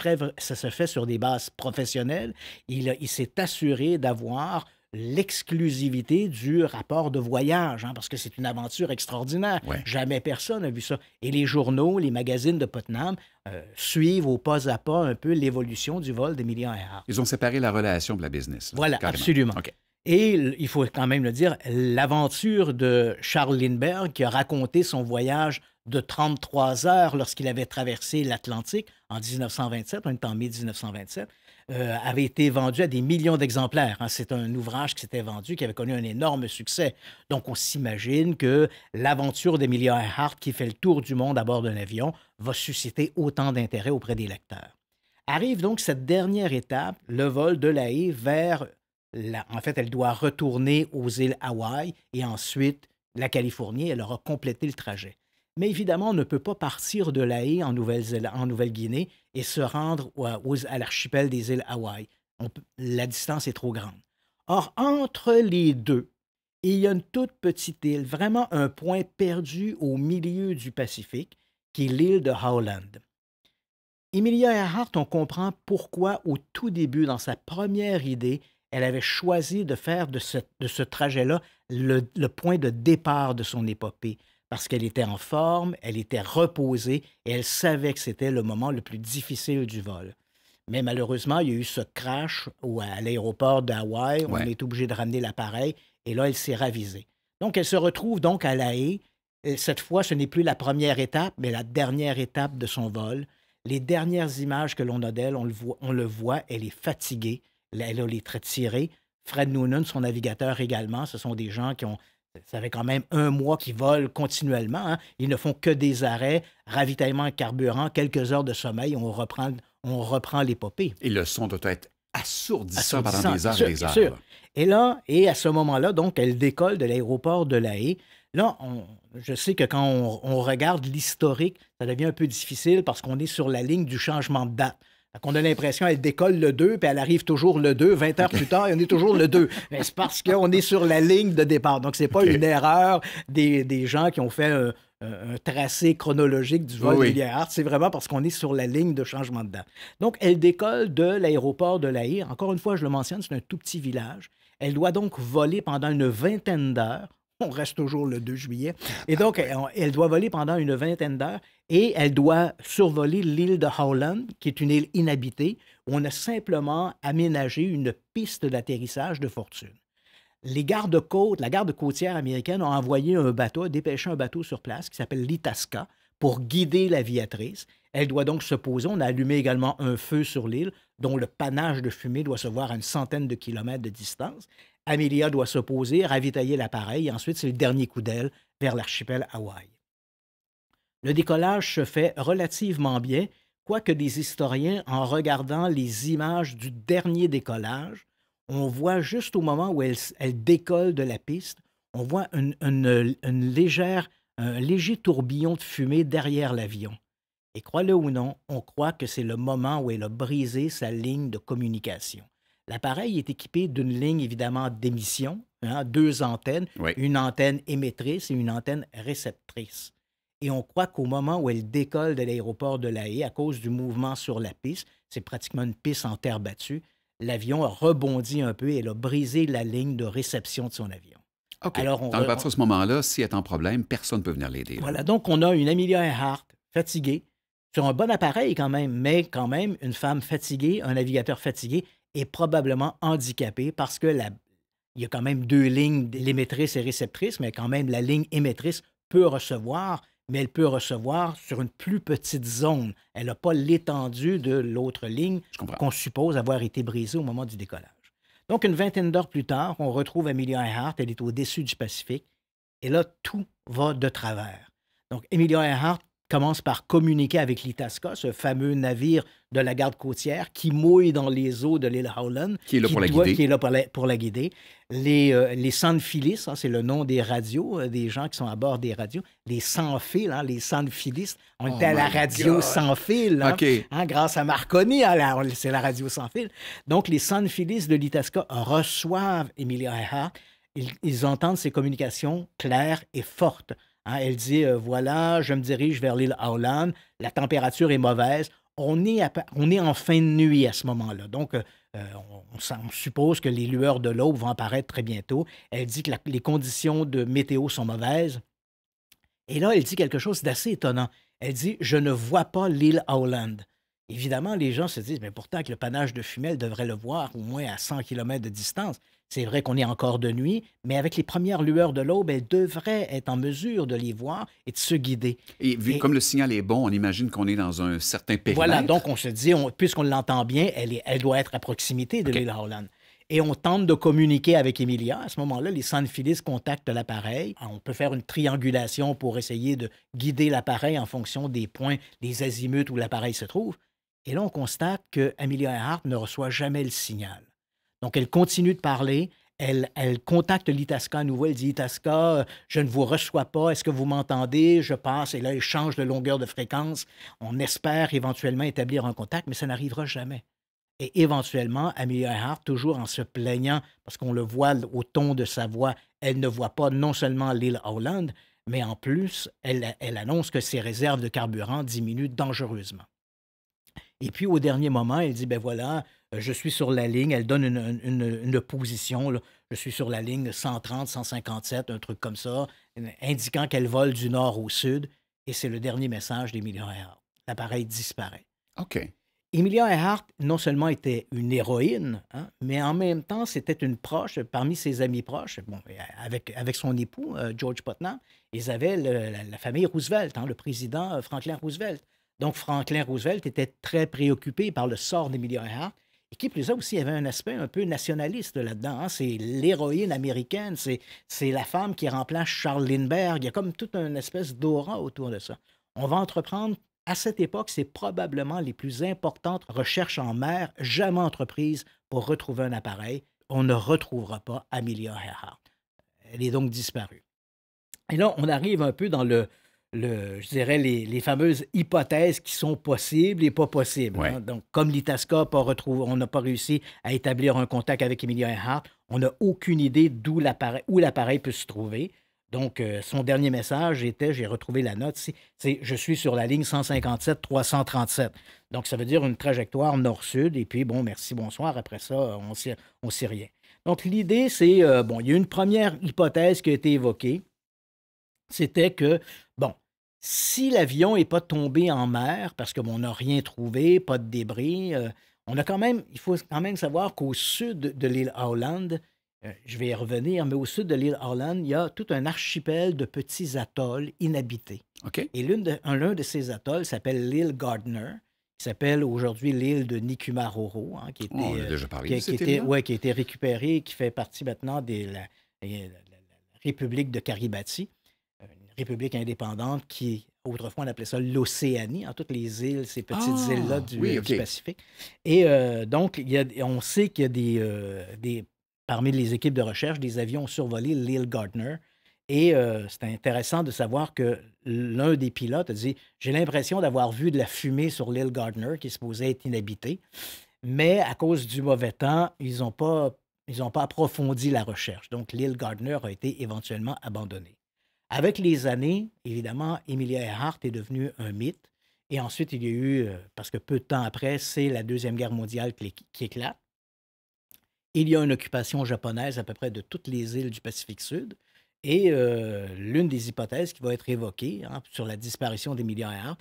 [SPEAKER 2] fait sur des bases professionnelles. Il s'est assuré d'avoir l'exclusivité du rapport de voyage, hein, parce que c'est une aventure extraordinaire.
[SPEAKER 1] Ouais.
[SPEAKER 2] Jamais personne n'a vu ça. Et les journaux, les magazines de Putnam suivent au pas à pas un peu l'évolution du vol d'Emilia Earhart.
[SPEAKER 1] Ils ont séparé la relation de la business, là,
[SPEAKER 2] Voilà,
[SPEAKER 1] carrément.
[SPEAKER 2] absolument.
[SPEAKER 1] OK.
[SPEAKER 2] Et il faut quand même le dire, l'aventure de Charles Lindbergh, qui a raconté son voyage de 33 heures lorsqu'il avait traversé l'Atlantique en 1927, on est en mai 1927, avait été vendu à des millions d'exemplaires, hein. C'est un ouvrage qui s'était vendu, qui avait connu un énorme succès. Donc, on s'imagine que l'aventure d'Emilia Earhart, qui fait le tour du monde à bord d'un avion, va susciter autant d'intérêt auprès des lecteurs. Arrive donc cette dernière étape, le vol de La Haye vers... En fait, elle doit retourner aux îles Hawaï et ensuite la Californie. Elle aura complété le trajet. Mais évidemment, on ne peut pas partir de La Haye en Nouvelle-Guinée et se rendre à l'archipel des îles Hawaï. La distance est trop grande. Or, entre les deux, il y a une toute petite île, vraiment un point perdu au milieu du Pacifique, qui est l'île de Howland. Emilia Earhart, on comprend pourquoi, au tout début, dans sa première idée, elle avait choisi de faire de ce trajet-là le point de départ de son épopée, parce qu'elle était en forme, elle était reposée et elle savait que c'était le moment le plus difficile du vol. Mais malheureusement, il y a eu ce crash à l'aéroport d'Hawaï. On
[SPEAKER 1] Ouais.
[SPEAKER 2] est obligé de ramener l'appareil et là, elle s'est ravisée. Donc, elle se retrouve donc à La Haye. Et cette fois, ce n'est plus la première étape, mais la dernière étape de son vol. Les dernières images que l'on a d'elle, on le voit, elle est fatiguée. Elle a les traits tirés. Fred Noonan, son navigateur également, ce sont des gens qui ont... Ça fait quand même un mois qu'ils volent continuellement, hein. Ils ne font que des arrêts, ravitaillement en carburant, quelques heures de sommeil, on reprend l'épopée.
[SPEAKER 1] Et le son doit être assourdissant pendant
[SPEAKER 2] Assourdissant,
[SPEAKER 1] des heures
[SPEAKER 2] bien sûr,
[SPEAKER 1] et des
[SPEAKER 2] bien
[SPEAKER 1] heures,
[SPEAKER 2] sûr.
[SPEAKER 1] là.
[SPEAKER 2] Et là, et à ce moment-là, donc, elle décolle de l'aéroport de La Haye. Là, je sais que quand on regarde l'historique, ça devient un peu difficile parce qu'on est sur la ligne du changement de date. On a l'impression qu'elle décolle le 2, puis elle arrive toujours le 2, 20 heures plus tard, et on est toujours le 2. Mais c'est parce qu'on est sur la ligne de départ. Donc, c'est pas
[SPEAKER 1] OK.
[SPEAKER 2] une erreur des gens qui ont fait un tracé chronologique du vol
[SPEAKER 1] Oui,
[SPEAKER 2] de
[SPEAKER 1] oui.
[SPEAKER 2] Emilia Earhart. C'est vraiment parce qu'on est sur la ligne de changement de date. Donc, elle décolle de l'aéroport de La Haye. Encore une fois, je le mentionne, c'est un tout petit village. Elle doit donc voler pendant une vingtaine d'heures. On reste toujours le 2 juillet. Et donc, elle doit voler pendant une vingtaine d'heures et elle doit survoler l'île de Howland, qui est une île inhabitée, où on a simplement aménagé une piste d'atterrissage de fortune. les gardes-côtes, la garde côtière américaine a envoyé un bateau, a dépêché un bateau sur place qui s'appelle l'Itasca pour guider l'aviatrice. Elle doit donc se poser. On a allumé également un feu sur l'île dont le panache de fumée doit se voir à une centaine de kilomètres de distance. Amelia doit se poser, ravitailler l'appareil et ensuite c'est le dernier coup d'aile vers l'archipel Hawaï. Le décollage se fait relativement bien, quoique des historiens, en regardant les images du dernier décollage, on voit juste au moment où elle décolle de la piste, on voit un léger tourbillon de fumée derrière l'avion. Et crois-le ou non, on croit que c'est le moment où elle a brisé sa ligne de communication. L'appareil est équipé d'une ligne évidemment d'émission, hein, 2 antennes,
[SPEAKER 1] Oui.
[SPEAKER 2] une antenne émettrice et une antenne réceptrice. Et on croit qu'au moment où elle décolle de l'aéroport de La Haye, à cause du mouvement sur la piste, c'est pratiquement une piste en terre battue, l'avion a rebondi un peu et elle a brisé la ligne de réception de son avion.
[SPEAKER 1] OK.
[SPEAKER 2] Alors,
[SPEAKER 1] Donc, à partir de ce moment-là, si elle est en problème, personne ne peut venir l'aider. Là.
[SPEAKER 2] voilà, donc on a une Amelia Earhart fatiguée, sur un bon appareil quand même, mais quand même une femme fatiguée, un navigateur fatigué et probablement handicapé parce que il y a quand même 2 lignes, l'émettrice et réceptrice, mais quand même la ligne émettrice peut recevoir, mais elle peut recevoir sur une plus petite zone. Elle n'a pas l'étendue de l'autre ligne
[SPEAKER 1] Je comprends.
[SPEAKER 2] qu'on suppose avoir été brisée au moment du décollage. Donc, une vingtaine d'heures plus tard, on retrouve Amelia Earhart, elle est au-dessus du Pacifique, et là, tout va de travers. Donc, Amelia Earhart commence par communiquer avec l'Itasca, ce fameux navire de la garde côtière qui mouille dans les eaux de l'île Howland.
[SPEAKER 1] Qui est là pour la guider.
[SPEAKER 2] Qui est là pour la guider. Les sans-filis, hein, c'est le nom des radios, des gens qui sont à bord des radios. Les sans-fils, hein, les sans-filis. On était à la radio sans fil, hein,
[SPEAKER 1] OK.
[SPEAKER 2] hein, grâce à Marconi, c'est la radio sans fil. Donc, les sans-filis de l'Itasca reçoivent Amelia Earhart. Ils entendent ces communications claires et fortes. Hein, elle dit, voilà, je me dirige vers l'île Howland, la température est mauvaise. On est en fin de nuit à ce moment-là. Donc, on suppose que les lueurs de l'aube vont apparaître très bientôt. Elle dit que les conditions de météo sont mauvaises. Et là, elle dit quelque chose d'assez étonnant. Elle dit, je ne vois pas l'île Howland. Évidemment, les gens se disent, mais pourtant, avec le panache de fumée, elle devrait le voir au moins à 100 km de distance. C'est vrai qu'on est encore de nuit, mais avec les premières lueurs de l'aube, elle devrait être en mesure de les voir et de se guider.
[SPEAKER 1] Et comme le signal est bon, on imagine qu'on est dans un certain périmètre.
[SPEAKER 2] Voilà, donc on se dit, puisqu'on l'entend bien, elle doit être à proximité de l'île Howland. Et on tente de communiquer avec Emilia. À ce moment-là, les sans-filis contactent l'appareil. On peut faire une triangulation pour essayer de guider l'appareil en fonction des points, des azimuts où l'appareil se trouve. Et là, on constate que Amelia Earhart ne reçoit jamais le signal. Donc, elle continue de parler. Elle contacte l'Itasca à nouveau. Elle dit, Itasca, je ne vous reçois pas. Est-ce que vous m'entendez? Je passe. Et là, elle change de longueur de fréquence. On espère éventuellement établir un contact, mais ça n'arrivera jamais. Et éventuellement, Amelia Earhart, toujours en se plaignant, parce qu'on le voit au ton de sa voix, elle ne voit pas non seulement l'île Howland, mais en plus, elle annonce que ses réserves de carburant diminuent dangereusement. Et puis, au dernier moment, elle dit, ben voilà, je suis sur la ligne. Elle donne une position, là. Je suis sur la ligne 130, 157, un truc comme ça, indiquant qu'elle vole du nord au sud. Et c'est le dernier message d'Amelia Earhart. L'appareil disparaît.
[SPEAKER 1] OK.
[SPEAKER 2] Amelia Earhart, non seulement était une héroïne, hein, mais en même temps, c'était une proche, parmi ses amis proches, bon, avec son époux, George Putnam, ils avaient la famille Roosevelt, hein, le président Franklin Roosevelt. Donc, Franklin Roosevelt était très préoccupé par le sort d'Amelia Earhart, et qui plus est aussi avait un aspect un peu nationaliste là-dedans. Hein. C'est l'héroïne américaine, c'est la femme qui remplace Charles Lindbergh. Il y a comme toute une espèce d'aura autour de ça. On va entreprendre, à cette époque, c'est probablement les plus importantes recherches en mer jamais entreprises pour retrouver un appareil. On ne retrouvera pas Amelia Earhart. Elle est donc disparue. Et là, on arrive un peu dans je dirais, les fameuses hypothèses qui sont possibles et pas possibles.
[SPEAKER 1] Ouais.
[SPEAKER 2] Hein. Donc, comme l'Itasca, on n'a pas réussi à établir un contact avec Amelia Earhart, on n'a aucune idée où l'appareil peut se trouver. Donc, son dernier message était, j'ai retrouvé la note, c'est « Je suis sur la ligne 157-337 ». Donc, ça veut dire une trajectoire nord-sud. Et puis, bon, merci, bonsoir. Après ça, on sait rien. Donc, l'idée, c'est, bon, il y a une première hypothèse qui a été évoquée. C'était que, bon, si l'avion n'est pas tombé en mer, parce qu'on n'a rien trouvé, pas de débris, il faut quand même savoir qu'au sud de l'île Howland, Je vais y revenir, mais au sud de l'île Holland, il y a tout un archipel de petits atolls inhabités.
[SPEAKER 1] OK.
[SPEAKER 2] Et l'un de ces atolls s'appelle l'île Gardner, qui s'appelle aujourd'hui l'île de Nikumaroro, hein,
[SPEAKER 1] Oh, on a déjà parlé de
[SPEAKER 2] qui
[SPEAKER 1] cette
[SPEAKER 2] était,
[SPEAKER 1] île-là?
[SPEAKER 2] ouais, qui a été récupérée et qui fait partie maintenant de la République de Kiribati, une république indépendante qui, autrefois, on appelait ça l'Océanie, en toutes les îles, ces petites îles-là
[SPEAKER 1] Ah! Oui,
[SPEAKER 2] du
[SPEAKER 1] OK.
[SPEAKER 2] Pacifique. Et donc, on sait qu'il y a parmi les équipes de recherche, des avions ont survolé l'île Gardner. Et c'est intéressant de savoir que l'un des pilotes a dit: J'ai l'impression d'avoir vu de la fumée sur l'île Gardner qui est supposée être inhabitée, mais à cause du mauvais temps, ils ont pas approfondi la recherche. Donc, l'île Gardner a été éventuellement abandonnée. Avec les années, évidemment, Emilia Earhart est devenue un mythe. Et ensuite, il y a eu, parce que peu de temps après, c'est la Deuxième Guerre mondiale qui éclate. Il y a une occupation japonaise à peu près de toutes les îles du Pacifique Sud. Et l'une des hypothèses qui va être évoquée, hein, sur la disparition d'Emilia Earhart,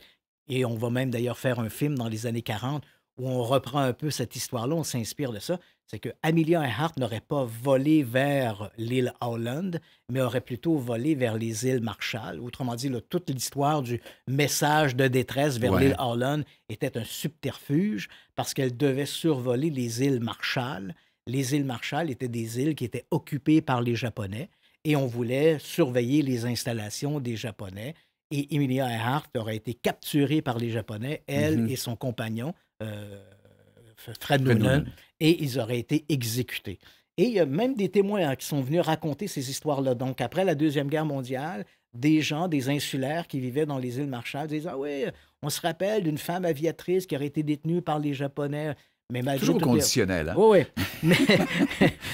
[SPEAKER 2] et on va même d'ailleurs faire un film dans les années 40 où on reprend un peu cette histoire-là, on s'inspire de ça, c'est que Amelia Earhart n'aurait pas volé vers l'île Holland, mais aurait plutôt volé vers les îles Marshall. Autrement dit, là, toute l'histoire du message de détresse vers l'île
[SPEAKER 1] Ouais.
[SPEAKER 2] Holland était un subterfuge parce qu'elle devait survoler les îles Marshall. Les îles Marshall étaient des îles qui étaient occupées par les Japonais et on voulait surveiller les installations des Japonais. Et Emilia Earhart aurait été capturée par les Japonais, elle
[SPEAKER 1] Mhm.
[SPEAKER 2] et son compagnon, euh, Fred
[SPEAKER 1] Fred
[SPEAKER 2] Noonan,
[SPEAKER 1] Noonan.
[SPEAKER 2] et ils auraient été exécutés. Et il y a même des témoins, hein, qui sont venus raconter ces histoires-là. Donc, après la Deuxième Guerre mondiale, des gens, des insulaires qui vivaient dans les îles Marshall disent: Ah oui, on se rappelle d'une femme aviatrice qui aurait été détenue par les Japonais. Mais malgré
[SPEAKER 1] Toujours au
[SPEAKER 2] toutes les.
[SPEAKER 1] conditionnel, hein?
[SPEAKER 2] Oui, oui. Mais,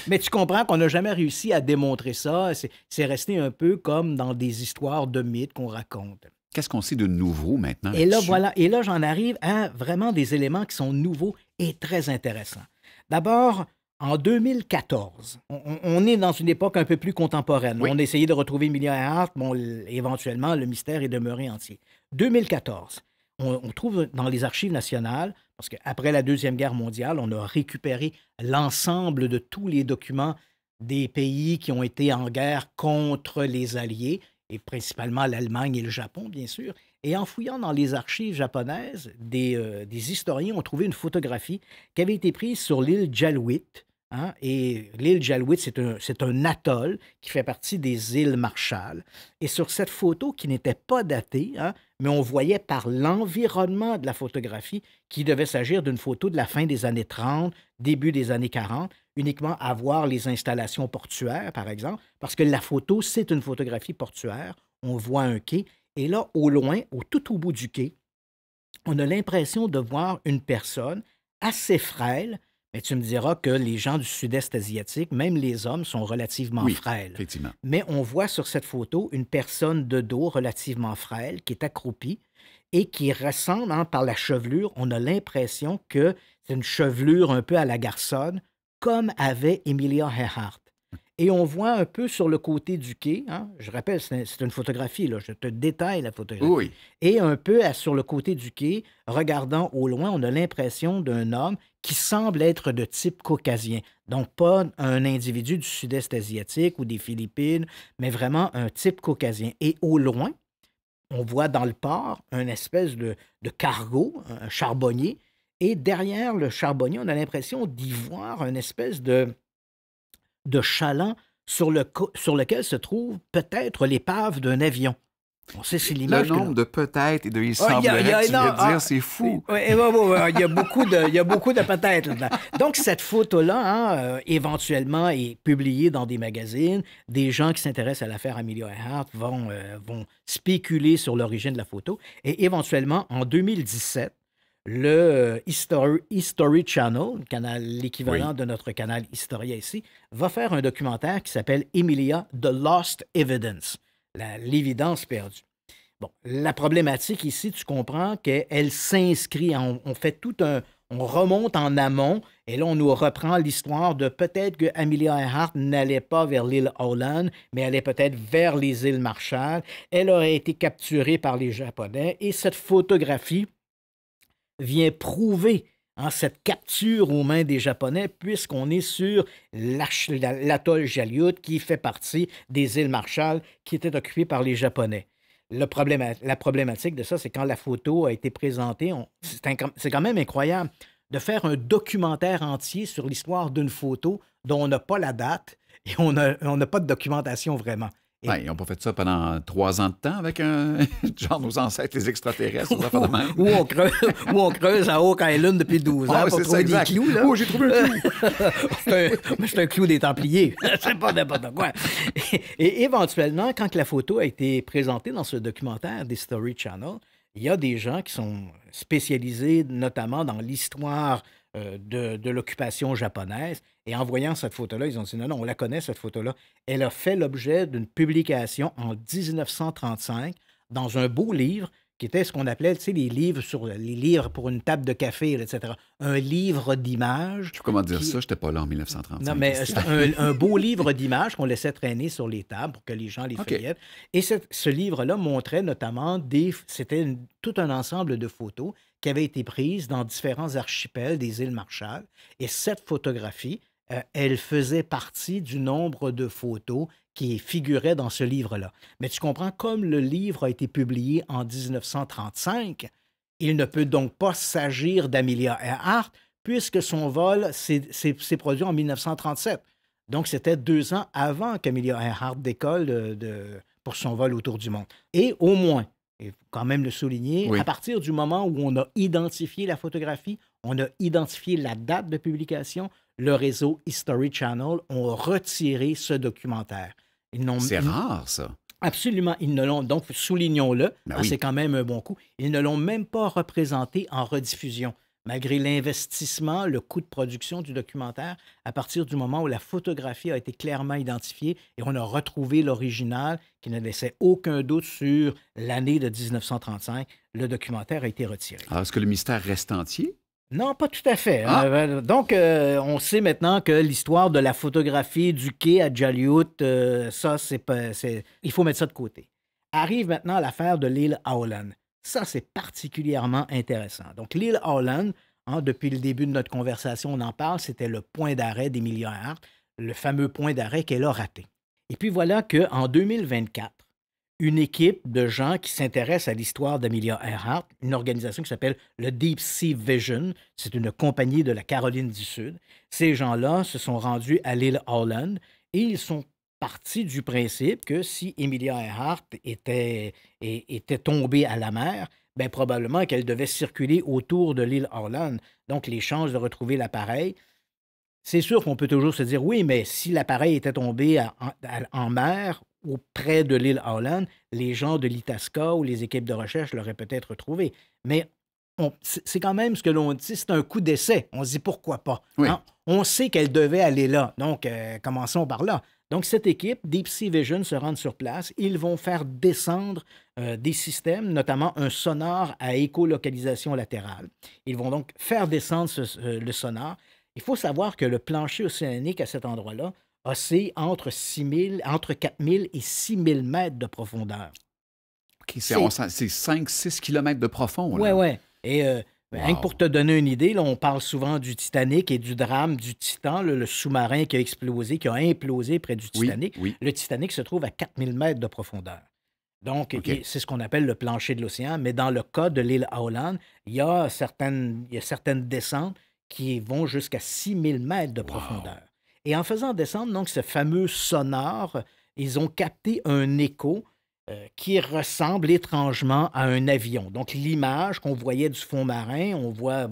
[SPEAKER 2] mais tu comprends qu'on n'a jamais réussi à démontrer ça. C'est resté un peu comme dans des histoires de mythes qu'on raconte.
[SPEAKER 1] Qu'est-ce qu'on sait de nouveau maintenant
[SPEAKER 2] Et là,
[SPEAKER 1] là-dessus?
[SPEAKER 2] voilà. Et là, j'en arrive à vraiment des éléments qui sont nouveaux et très intéressants. D'abord, en 2014, on est dans une époque un peu plus contemporaine.
[SPEAKER 1] Oui.
[SPEAKER 2] On a essayé de retrouver Emilia Earhart. Bon, éventuellement, le mystère est demeuré entier. 2014, on trouve dans les archives nationales, parce qu'après la Deuxième Guerre mondiale, on a récupéré l'ensemble de tous les documents des pays qui ont été en guerre contre les Alliés, et principalement l'Allemagne et le Japon, bien sûr. Et en fouillant dans les archives japonaises, des historiens ont trouvé une photographie qui avait été prise sur l'île Jalwit. Hein, et l'île Jalwit, c'est un atoll qui fait partie des îles Marshall. Et sur cette photo, qui n'était pas datée, hein, mais on voyait par l'environnement de la photographie qu'il devait s'agir d'une photo de la fin des années 30, début des années 40, uniquement à voir les installations portuaires, par exemple, parce que la photo, c'est une photographie portuaire. On voit un quai. Et là, au loin, tout au bout du quai, on a l'impression de voir une personne assez frêle, mais tu me diras que les gens du sud-est asiatique, même les hommes, sont relativement
[SPEAKER 1] Oui,
[SPEAKER 2] frêles.
[SPEAKER 1] effectivement.
[SPEAKER 2] Mais on voit sur cette photo une personne de dos relativement frêle qui est accroupie et qui ressemble, hein, par la chevelure, on a l'impression que c'est une chevelure un peu à la garçonne, comme avait Emilia Earhart. Et on voit un peu sur le côté du quai, hein, je rappelle, c'est une photographie, là, je te détaille la photographie.
[SPEAKER 1] Oui.
[SPEAKER 2] Et un peu sur le côté du quai, regardant au loin, on a l'impression d'un homme qui semble être de type caucasien. Donc, pas un individu du sud-est asiatique ou des Philippines, mais vraiment un type caucasien. Et au loin, on voit dans le port une espèce de cargo, un charbonnier. Et derrière le charbonnier, on a l'impression d'y voir une espèce de chaland sur lequel se trouve peut-être l'épave d'un avion. On sait, c'est
[SPEAKER 1] Le
[SPEAKER 2] l'image que
[SPEAKER 1] nombre
[SPEAKER 2] l'on.
[SPEAKER 1] de peut-être et de il
[SPEAKER 2] Ah,
[SPEAKER 1] semblerait que tu
[SPEAKER 2] non,
[SPEAKER 1] viens de dire, c'est fou.
[SPEAKER 2] il y a il y a beaucoup de peut-être là-dedans. Donc, cette photo-là, hein, éventuellement, est publiée dans des magazines. Des gens qui s'intéressent à l'affaire Amelia Earhart vont spéculer sur l'origine de la photo. Et éventuellement, en 2017, le History Channel, l'équivalent
[SPEAKER 1] Oui.
[SPEAKER 2] de notre canal Historia ici, va faire un documentaire qui s'appelle Emilia, The Lost Evidence, l'évidence perdue. Bon, la problématique ici, tu comprends qu'elle s'inscrit, on fait on remonte en amont, et là, on nous reprend l'histoire de peut-être que Amelia Earhart n'allait pas vers l'île Holland, mais allait peut-être vers les îles Marshall. Elle aurait été capturée par les Japonais, et cette photographie vient prouver hein, cette capture aux mains des Japonais, puisqu'on est sur l'atoll Jaliout, qui fait partie des îles Marshall, qui étaient occupées par les Japonais. La problématique de ça, c'est quand la photo a été présentée, c'est quand même incroyable de faire un documentaire entier sur l'histoire d'une photo dont on n'a pas la date et on n'a pas de documentation vraiment.
[SPEAKER 1] Ben, ils n'ont pas fait ça pendant 3 ans de temps avec genre nos ancêtres, les extraterrestres, ça fait de même.
[SPEAKER 2] Ou on creuse à Oak Island depuis 12 ans pour trouver des clous. Là.
[SPEAKER 1] Oh, j'ai trouvé un clou!
[SPEAKER 2] C'est un clou des Templiers. C'est pas n'importe quoi. Et éventuellement, quand la photo a été présentée dans ce documentaire Discovery Channel, il y a des gens qui sont spécialisés notamment dans l'histoire de l'occupation japonaise. Et en voyant cette photo-là, ils ont dit non, on la connaît, cette photo-là. Elle a fait l'objet d'une publication en 1935 dans un beau livre qui était ce qu'on appelait, tu sais, les livres pour une table de café, etc. Un livre d'images.
[SPEAKER 1] Je sais comment dire ça, je n'étais pas là en 1935.
[SPEAKER 2] Non, mais c'est un beau livre d'images qu'on laissait traîner sur les tables pour que les gens les feuillettent. Et ce livre-là montrait notamment c'était tout un ensemble de photos qui avaient été prises dans différents archipels des îles Marshall. Et cette photographie, elle faisait partie du nombre de photos qui figuraient dans ce livre-là. Mais tu comprends, comme le livre a été publié en 1935, il ne peut donc pas s'agir d'Amelia Earhart puisque son vol s'est produit en 1937. Donc, c'était 2 ans avant qu'Amelia Earhart décolle pour son vol autour du monde. Et au moins, il faut quand même le souligner, à partir du moment où on a identifié la photographie, on a identifié la date de publication, le réseau History Channel ont retiré ce documentaire.
[SPEAKER 1] C'est rare, ça.
[SPEAKER 2] Absolument. Ils ne l'ont, donc, soulignons-le,
[SPEAKER 1] oui.
[SPEAKER 2] C'est quand même un bon coup. Ils ne l'ont même pas représenté en rediffusion, malgré l'investissement, le coût de production du documentaire, à partir du moment où la photographie a été clairement identifiée et on a retrouvé l'original qui ne laissait aucun doute sur l'année de 1935, le documentaire a été retiré.
[SPEAKER 1] Alors, est-ce que le mystère reste entier?
[SPEAKER 2] Non, pas tout à fait. Donc, on sait maintenant que l'histoire de la photographie du quai à Jaliout, ça, il faut mettre ça de côté. Arrive maintenant l'affaire de l'île Howland. Ça, c'est particulièrement intéressant. Donc, l'île Howland, depuis le début de notre conversation, on en parle, c'était le point d'arrêt d'Amelia Earhart, le fameux point d'arrêt qu'elle a raté. Et puis voilà qu'en 2024, une équipe de gens qui s'intéressent à l'histoire d'Amelia Earhart, une organisation qui s'appelle le Deep Sea Vision, c'est une compagnie de la Caroline du Sud. Ces gens-là se sont rendus à l'île Howland et ils sont partis du principe que si Amelia Earhart était tombée à la mer, bien probablement qu'elle devait circuler autour de l'île Howland. Donc, les chances de retrouver l'appareil, c'est sûr qu'on peut toujours se dire, oui, mais si l'appareil était tombé en mer ou près de l'île Howland, les gens de l'Itasca ou les équipes de recherche l'auraient peut-être retrouvé. Mais c'est quand même ce que l'on dit, c'est un coup d'essai. On se dit pourquoi pas.
[SPEAKER 1] Oui.
[SPEAKER 2] On sait qu'elle devait aller là. Donc, commençons par là. Donc, cette équipe, Deep Sea Vision, se rend sur place. Ils vont faire descendre des systèmes, notamment un sonar à écolocalisation latérale. Ils vont donc faire descendre le sonar. Il faut savoir que le plancher océanique à cet endroit-là oscille entre 4 000 et 6 000 mètres de profondeur.
[SPEAKER 1] OK, c'est 5-6 kilomètres de profond.
[SPEAKER 2] Oui. Et rien que pour te donner une idée, là, on parle souvent du Titanic et du drame du Titan, le sous-marin qui a implosé près du Titanic.
[SPEAKER 1] Oui.
[SPEAKER 2] Le Titanic se trouve à 4 000 mètres de profondeur. Donc, c'est ce qu'on appelle le plancher de l'océan. Mais dans le cas de l'île Howland, il y a certaines descentes qui vont jusqu'à 6 000 mètres de profondeur. Et en faisant descendre donc ce fameux sonar, ils ont capté un écho qui ressemble étrangement à un avion. Donc, l'image qu'on voyait du fond marin, on voit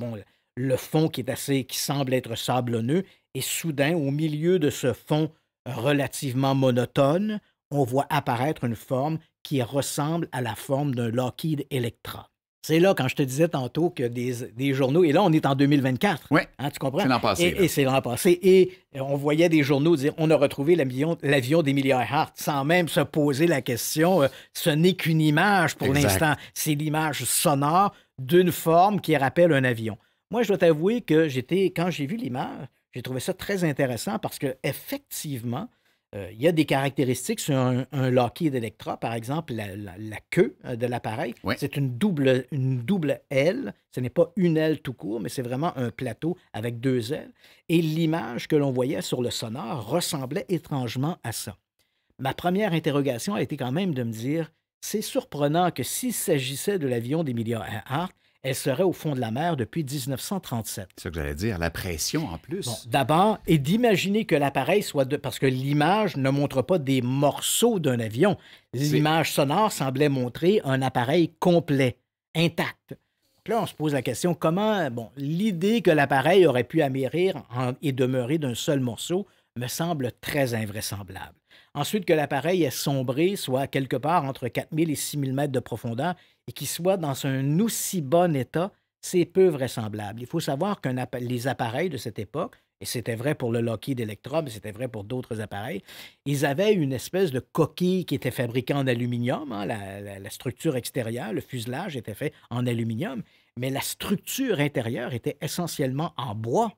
[SPEAKER 2] le fond qui semble être sablonneux, et soudain, au milieu de ce fond relativement monotone, on voit apparaître une forme qui ressemble à la forme d'un Lockheed Electra. C'est là, quand je te disais tantôt, que des journaux... Et là, on est en 2024.
[SPEAKER 1] Oui,
[SPEAKER 2] tu comprends?
[SPEAKER 1] C'est l'an passé.
[SPEAKER 2] Et c'est l'an passé. Et on voyait des journaux dire « On a retrouvé l'avion d'Amelia Earhart » sans même se poser la question. Ce n'est qu'une image pour l'instant. C'est l'image sonore d'une forme qui rappelle un avion. Moi, je dois t'avouer que quand j'ai vu l'image, j'ai trouvé ça très intéressant parce que effectivement, Il y a des caractéristiques sur un Lockheed Electra, par exemple, la queue de l'appareil.
[SPEAKER 1] Oui.
[SPEAKER 2] C'est une double aile. Ce n'est pas une aile tout court, mais c'est vraiment un plateau avec deux ailes. Et l'image que l'on voyait sur le sonore ressemblait étrangement à ça. Ma première interrogation a été quand même de me dire, c'est surprenant que s'il s'agissait de l'avion d'Emilia Earhart, elle serait au fond de la mer depuis 1937.
[SPEAKER 1] C'est ça que j'allais dire, la pression en
[SPEAKER 2] Bon,
[SPEAKER 1] plus.
[SPEAKER 2] d'abord, et d'imaginer que l'appareil soit de... Parce que l'image ne montre pas des morceaux d'un avion.
[SPEAKER 1] C'est
[SPEAKER 2] L'image sonore semblait montrer un appareil complet, intact. Puis là, on se pose la question, comment... Bon, l'idée que l'appareil aurait pu amérir et demeurer d'un seul morceau me semble très invraisemblable. Ensuite, que l'appareil ait sombré, soit quelque part entre 4000 et 6000 mètres de profondeur, et qu'il soit dans un aussi bon état, c'est peu vraisemblable. Il faut savoir que les appareils de cette époque, et c'était vrai pour le Lockheed Electra, mais c'était vrai pour d'autres appareils, ils avaient une espèce de coquille qui était fabriquée en aluminium. Hein, la structure extérieure, le fuselage était fait en aluminium, mais la structure intérieure était essentiellement en bois.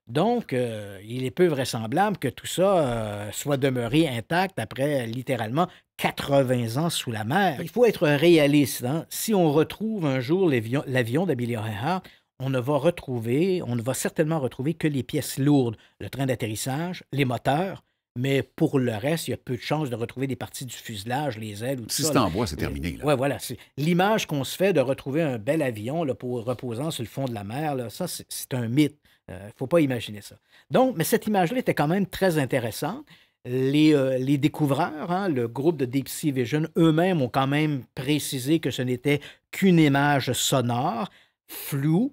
[SPEAKER 2] Donc, il est peu vraisemblable que tout ça soit demeuré intact après littéralement 80 ans sous la mer. Il faut être réaliste. Hein. Si on retrouve un jour l'avion d'Amelia Earhart, on ne va certainement retrouver que les pièces lourdes, le train d'atterrissage, les moteurs, mais pour le reste, il y a peu de chances de retrouver des parties du fuselage, les ailes ou tout
[SPEAKER 1] Si
[SPEAKER 2] ça.
[SPEAKER 1] c'est en bois, c'est terminé, là.
[SPEAKER 2] Oui, voilà. L'image qu'on se fait de retrouver un bel avion là, reposant sur le fond de la mer, là, ça, c'est un mythe. Il ne faut pas imaginer ça. Donc, mais cette image-là était quand même très intéressante. Les découvreurs, hein, le groupe de Deep Sea Vision, eux-mêmes ont quand même précisé que ce n'était qu'une image sonore, floue,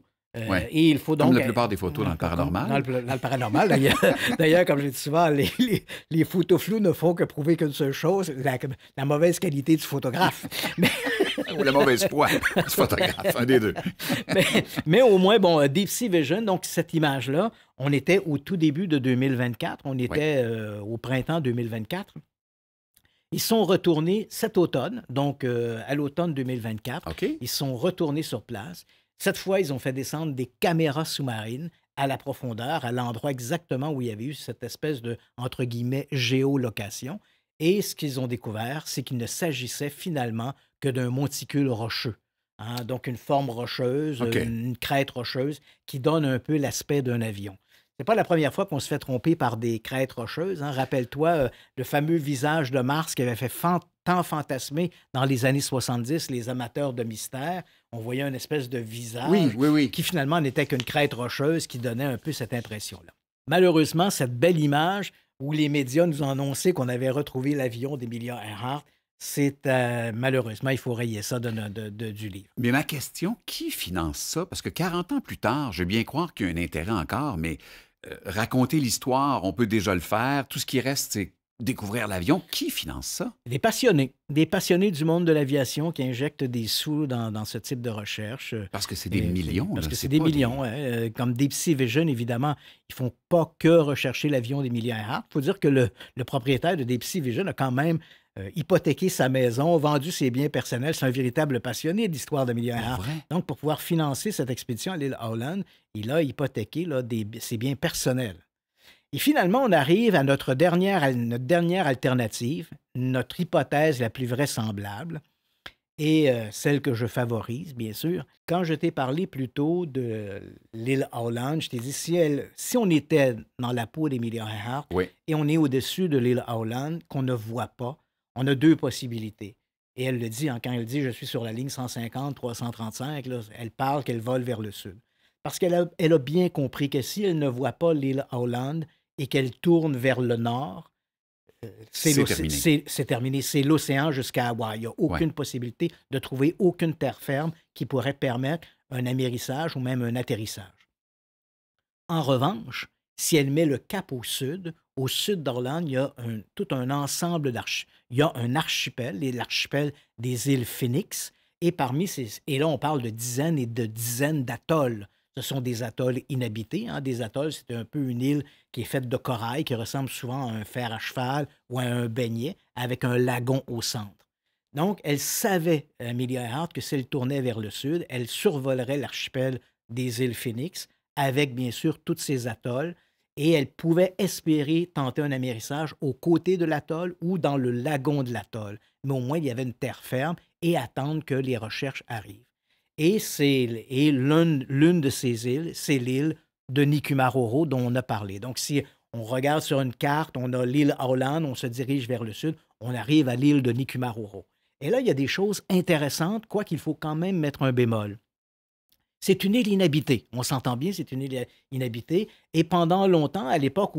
[SPEAKER 1] Ouais.
[SPEAKER 2] et il faut
[SPEAKER 1] Comme
[SPEAKER 2] donc...
[SPEAKER 1] la plupart des photos dans le paranormal.
[SPEAKER 2] Dans le paranormal, d'ailleurs, d'ailleurs, comme je dis souvent, les photos floues ne font que prouver qu'une seule chose, la mauvaise qualité du photographe. Mais,
[SPEAKER 1] Ou la mauvaise foi du photographe, un des deux.
[SPEAKER 2] mais au moins, bon, Deep Sea Vision, donc cette image-là, on était au tout début de 2024, on était au printemps 2024. Ils sont retournés cet automne, donc à l'automne 2024.
[SPEAKER 1] OK.
[SPEAKER 2] Ils sont retournés sur place. Cette fois, ils ont fait descendre des caméras sous-marines à la profondeur, à l'endroit exactement où il y avait eu cette espèce de, entre guillemets, géolocation. Et ce qu'ils ont découvert, c'est qu'il ne s'agissait finalement que d'un monticule rocheux. Hein, donc une forme rocheuse,
[SPEAKER 1] OK.
[SPEAKER 2] une crête rocheuse qui donne un peu l'aspect d'un avion. C'est pas la première fois qu'on se fait tromper par des crêtes rocheuses. Hein. Rappelle-toi le fameux visage de Mars qui avait fait tant fantasmer dans les années 70 les amateurs de mystère. On voyait une espèce de visage
[SPEAKER 1] Oui.
[SPEAKER 2] qui finalement n'était qu'une crête rocheuse qui donnait un peu cette impression-là. Malheureusement, cette belle image où les médias nous ont annoncé qu'on avait retrouvé l'avion d'Emilia Earhart, c'est malheureusement, il faut rayer ça du livre.
[SPEAKER 1] Mais ma question, qui finance ça? Parce que 40 ans plus tard, je veux bien croire qu'il y a un intérêt encore, mais raconter l'histoire, on peut déjà le faire. Tout ce qui reste, c'est découvrir l'avion. Qui finance ça?
[SPEAKER 2] Des passionnés du monde de l'aviation qui injectent des sous dans ce type de recherche.
[SPEAKER 1] Parce que c'est des millions.
[SPEAKER 2] Parce
[SPEAKER 1] là,
[SPEAKER 2] que c'est des
[SPEAKER 1] pas
[SPEAKER 2] millions. Ouais. Comme Deep Sea Vision, évidemment, ils ne font pas que rechercher l'avion d'Emilia Earhart. Il faut dire que le propriétaire de Deep Sea Vision a quand même hypothéqué sa maison, vendu ses biens personnels. C'est un véritable passionné de l'histoire d'Emilia Earhart.
[SPEAKER 1] Vrai?
[SPEAKER 2] Donc, pour pouvoir financer cette expédition à l'île Howland, il a hypothéqué là, ses biens personnels. Et finalement, on arrive à notre dernière alternative, notre hypothèse la plus vraisemblable, et celle que je favorise, bien sûr. Quand je t'ai parlé plus tôt de l'île Howland, je t'ai dit, si on était dans la peau d'Emilia Earhart
[SPEAKER 1] Oui.
[SPEAKER 2] et on est au-dessus de l'île Howland, qu'on ne voit pas, on a deux possibilités. Et elle le dit, hein, quand elle dit « je suis sur la ligne 150-335 », elle parle qu'elle vole vers le sud. Parce qu'elle a bien compris que si elle ne voit pas l'île Howland et qu'elle tourne vers le nord, c'est terminé. C'est l'océan jusqu'à Hawaï. Il n'y a aucune possibilité de trouver aucune terre ferme qui pourrait permettre un amérissage ou même un atterrissage. En revanche, si elle met le cap au sud d'Orland, il y a tout un ensemble il y a un archipel, l'archipel des îles Phoenix, et et là on parle de dizaines et de dizaines d'atolls. Ce sont des atolls inhabités. Hein. Des atolls, c'est un peu une île qui est faite de corail, qui ressemble souvent à un fer à cheval ou à un beignet, avec un lagon au centre. Donc, elle savait, Amelia Earhart, que si elle tournait vers le sud, elle survolerait l'archipel des îles Phoenix, avec bien sûr tous ces atolls, et elle pouvait espérer tenter un amérissage aux côtés de l'atoll ou dans le lagon de l'atoll. Mais au moins, il y avait une terre ferme et attendre que les recherches arrivent. Et l'une de ces îles, c'est l'île de Nikumaroro dont on a parlé. Donc, si on regarde sur une carte, on a l'île Howland, on se dirige vers le sud, on arrive à l'île de Nikumaroro. Et là, il y a des choses intéressantes, quoiqu'il faut quand même mettre un bémol. C'est une île inhabitée. On s'entend bien, c'est une île inhabitée. Et pendant longtemps, à l'époque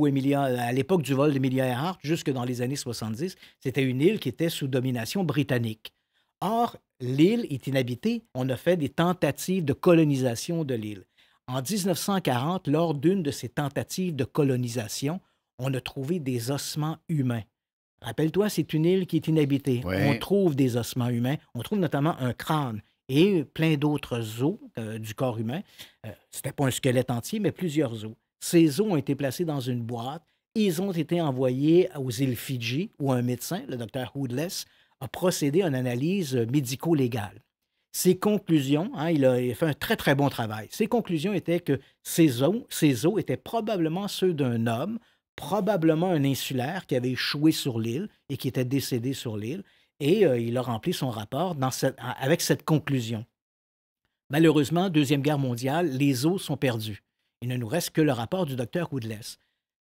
[SPEAKER 2] du vol d'Emilia Earhart, jusque dans les années 70, c'était une île qui était sous domination britannique. Or, l'île est inhabitée. On a fait des tentatives de colonisation de l'île. En 1940, lors d'une de ces tentatives de colonisation, on a trouvé des ossements humains. Rappelle-toi, c'est une île qui est inhabitée. On
[SPEAKER 1] Oui.
[SPEAKER 2] trouve des ossements humains. On trouve notamment un crâne et plein d'autres os du corps humain. Ce n'était pas un squelette entier, mais plusieurs os. Ces os ont été placés dans une boîte. Ils ont été envoyés aux îles Fidji, où un médecin, le docteur Hoodless, a procédé à une analyse médico-légale. Ses conclusions, il a fait un très, très bon travail. Ses conclusions étaient que ces os étaient probablement ceux d'un homme, probablement un insulaire qui avait échoué sur l'île et qui était décédé sur l'île. Et il a rempli son rapport avec cette conclusion. Malheureusement, Deuxième Guerre mondiale, les os sont perdus. Il ne nous reste que le rapport du docteur Woodless.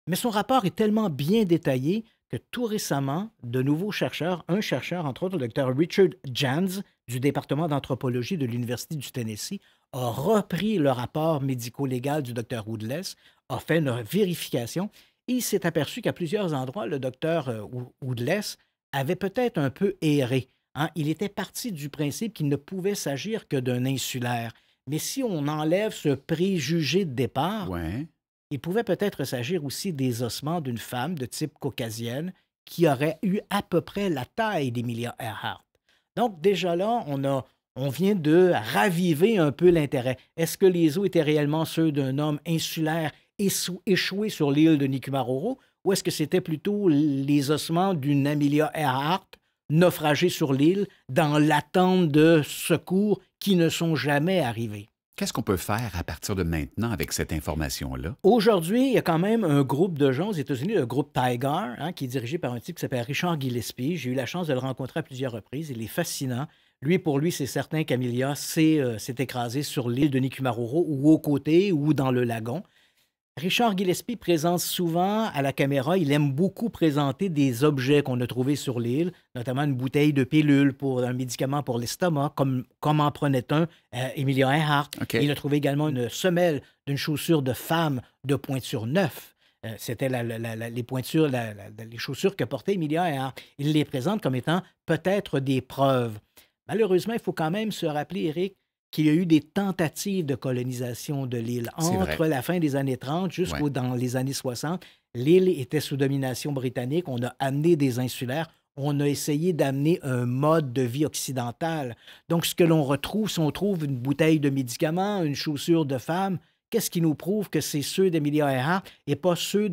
[SPEAKER 2] Mais son rapport est tellement bien détaillé que tout récemment, de nouveaux chercheurs, un chercheur, entre autres le docteur Richard Jans, du département d'anthropologie de l'Université du Tennessee, a repris le rapport médico-légal du docteur Woodless, a fait une vérification et il s'est aperçu qu'à plusieurs endroits, le docteur Woodless avait peut-être un peu erré. Il était parti du principe qu'il ne pouvait s'agir que d'un insulaire. Mais si on enlève ce préjugé de départ,
[SPEAKER 1] Ouais.
[SPEAKER 2] il pouvait peut-être s'agir aussi des ossements d'une femme de type caucasienne qui aurait eu à peu près la taille d'Emilia Earhart. Donc déjà là, on vient de raviver un peu l'intérêt. Est-ce que les os étaient réellement ceux d'un homme insulaire échoué sur l'île de Nikumaroro ou est-ce que c'était plutôt les ossements d'une Amelia Earhart naufragée sur l'île dans l'attente de secours qui ne sont jamais arrivés?
[SPEAKER 1] Qu'est-ce qu'on peut faire à partir de maintenant avec cette information-là?
[SPEAKER 2] Aujourd'hui, il y a quand même un groupe de gens aux États-Unis, le groupe Tiger, qui est dirigé par un type qui s'appelle Richard Gillespie. J'ai eu la chance de le rencontrer à plusieurs reprises. Il est fascinant. Pour lui, c'est certain qu'Amelia s'est écrasée sur l'île de Nikumaroro ou aux côtés ou dans le lagon. Richard Gillespie présente souvent à la caméra, il aime beaucoup présenter des objets qu'on a trouvés sur l'île, notamment une bouteille de pilule pour un médicament pour l'estomac, comme en prenait un Emilia Earhart.
[SPEAKER 1] OK.
[SPEAKER 2] Il a trouvé également une semelle d'une chaussure de femme de pointure neuf. C'était les pointures, les chaussures que portait Emilia Earhart. Il les présente comme étant peut-être des preuves. Malheureusement, il faut quand même se rappeler, Éric, qu'il y a eu des tentatives de colonisation de l'île.
[SPEAKER 1] C'est vrai.
[SPEAKER 2] Entre la fin des années 30
[SPEAKER 1] Ouais.
[SPEAKER 2] dans les années 60, l'île était sous domination britannique. On a amené des insulaires. On a essayé d'amener un mode de vie occidental. Donc, ce que l'on retrouve, si on trouve une bouteille de médicaments, une chaussure de femme, qu'est-ce qui nous prouve que c'est ceux d'Emilia Earhart et pas ceux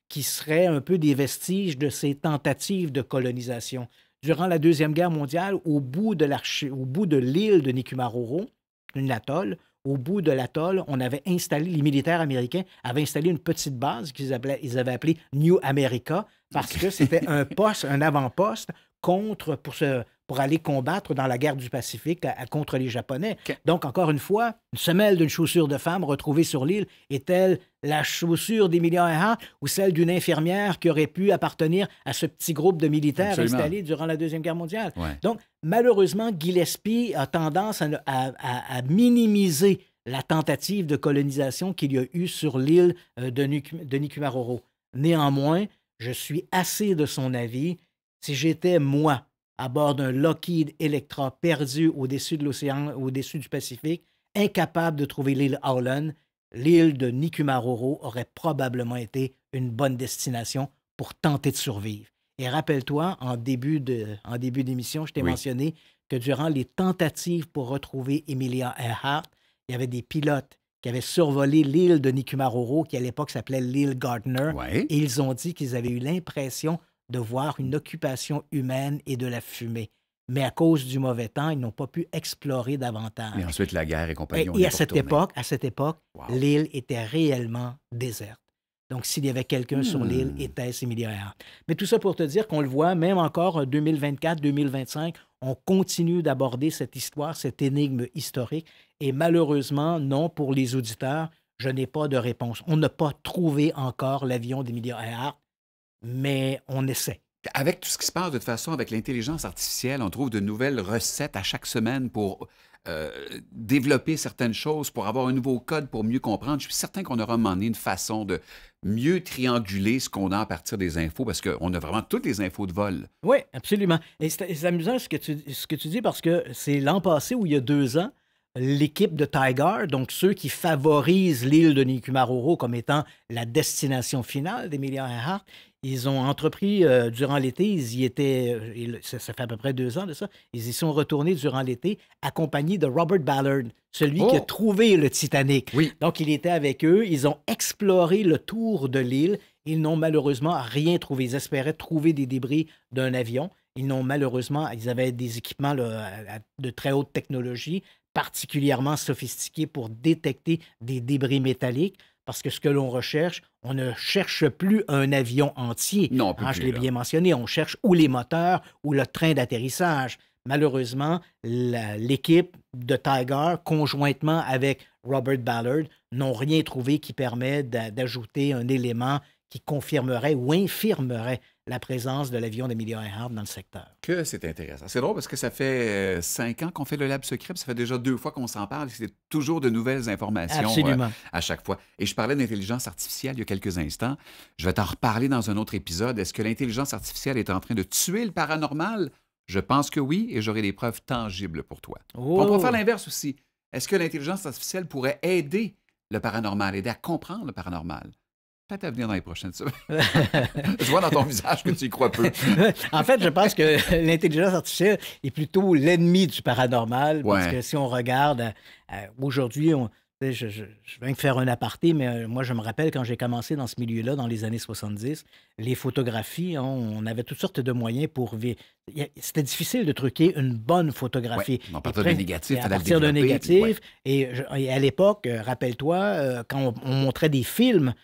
[SPEAKER 2] qui seraient un peu des vestiges de ces tentatives de colonisation? Durant la Deuxième Guerre mondiale, au bout de l'île de Nikumaroro, une atoll. Au bout de l'atoll, les militaires américains avaient installé une petite base qu'ils avaient appelée New America parce que c'était un avant-poste pour aller combattre dans la guerre du Pacifique contre les Japonais.
[SPEAKER 1] OK.
[SPEAKER 2] Donc, encore une fois, une semelle d'une chaussure de femme retrouvée sur l'île est-elle la chaussure d'Emilia Earhart ou celle d'une infirmière qui aurait pu appartenir à ce petit groupe de militaires
[SPEAKER 1] Absolument.
[SPEAKER 2] installés durant la Deuxième Guerre mondiale?
[SPEAKER 1] Ouais.
[SPEAKER 2] Donc, malheureusement, Gillespie a tendance à minimiser la tentative de colonisation qu'il y a eu sur l'île de Nikumaroro. Néanmoins, je suis assez de son avis. Si j'étais, moi, à bord d'un Lockheed Electra perdu au-dessus de l'océan, au-dessus du Pacifique, incapable de trouver l'île Howland, l'île de Nikumaroro aurait probablement été une bonne destination pour tenter de survivre. Et rappelle-toi, en début d'émission, je t'ai
[SPEAKER 1] Oui.
[SPEAKER 2] mentionné que durant les tentatives pour retrouver Emilia Earhart, il y avait des pilotes qui avaient survolé l'île de Nikumaroro, qui à l'époque s'appelait l'île Gardner,
[SPEAKER 1] Ouais.
[SPEAKER 2] et ils ont dit qu'ils avaient eu l'impression de voir une occupation humaine et de la fumée. Mais à cause du mauvais temps, ils n'ont pas pu explorer davantage.
[SPEAKER 1] Et ensuite, la guerre et compagnie, on
[SPEAKER 2] Et
[SPEAKER 1] y est
[SPEAKER 2] à
[SPEAKER 1] pas retourné.
[SPEAKER 2] cette époque,
[SPEAKER 1] Wow.
[SPEAKER 2] l'île était réellement déserte. Donc, s'il y avait quelqu'un sur l'île, était-ce Emilia Earhart? Mais tout ça pour te dire qu'on le voit, même encore en 2024, 2025, on continue d'aborder cette histoire, cette énigme historique. Et malheureusement, non, pour les auditeurs, je n'ai pas de réponse. On n'a pas trouvé encore l'avion d'Emilia Earhart, mais on essaie.
[SPEAKER 1] Avec tout ce qui se passe, de toute façon, avec l'intelligence artificielle, on trouve de nouvelles recettes à chaque semaine pour développer certaines choses, pour avoir un nouveau code, pour mieux comprendre. Je suis certain qu'on aura à un moment donné une façon de mieux trianguler ce qu'on a à partir des infos, parce qu'on a vraiment toutes les infos de vol.
[SPEAKER 2] Oui, absolument. Et c'est amusant ce que tu dis, parce que c'est l'an passé ou il y a 2 ans, l'équipe de Tiger, donc ceux qui favorisent l'île de Nikumaroro comme étant la destination finale d'Emilia Earhart, ils ont entrepris durant l'été, ils y étaient, ça fait à peu près 2 ans de ça, ils y sont retournés durant l'été, accompagnés de Robert Ballard, celui qui a trouvé le Titanic.
[SPEAKER 1] Oui.
[SPEAKER 2] Donc, il était avec eux, ils ont exploré le tour de l'île, ils n'ont malheureusement rien trouvé. Ils espéraient trouver des débris d'un avion. Ils avaient des équipements là, de très haute technologie, particulièrement sophistiqués pour détecter des débris métalliques. Parce que ce que l'on recherche, on ne cherche plus un avion entier.
[SPEAKER 1] Non,
[SPEAKER 2] je l'ai bien mentionné, on cherche ou les moteurs ou le train d'atterrissage. Malheureusement, l'équipe de Tiger, conjointement avec Robert Ballard, n'ont rien trouvé qui permet d'ajouter un élément qui confirmerait ou infirmerait la présence de l'avion d'Emilia Earhart dans le secteur.
[SPEAKER 1] Que c'est intéressant. C'est drôle parce que ça fait 5 ans qu'on fait le Lab Secret, puis ça fait déjà 2 fois qu'on s'en parle. C'est toujours de nouvelles informations à chaque fois. Et je parlais d'intelligence artificielle il y a quelques instants. Je vais t'en reparler dans un autre épisode. Est-ce que l'intelligence artificielle est en train de tuer le paranormal? Je pense que oui, et j'aurai des preuves tangibles pour toi. On pourrait faire l'inverse aussi. Est-ce que l'intelligence artificielle pourrait aider le paranormal, aider à comprendre le paranormal? Peut-être à venir dans les prochaines semaines. Je vois dans ton visage que tu y crois peu.
[SPEAKER 2] En fait, je pense que l'intelligence artificielle est plutôt l'ennemi du paranormal. Parce que si on regarde, aujourd'hui, je viens de faire un aparté, mais moi, je me rappelle quand j'ai commencé dans ce milieu-là, dans les années 70, les photographies, on avait toutes sortes de moyens pour... C'était difficile de truquer une bonne photographie.
[SPEAKER 1] À partir d'un négatif,
[SPEAKER 2] à partir d'un négatif. Et à l'époque, rappelle-toi, quand on montrait des films,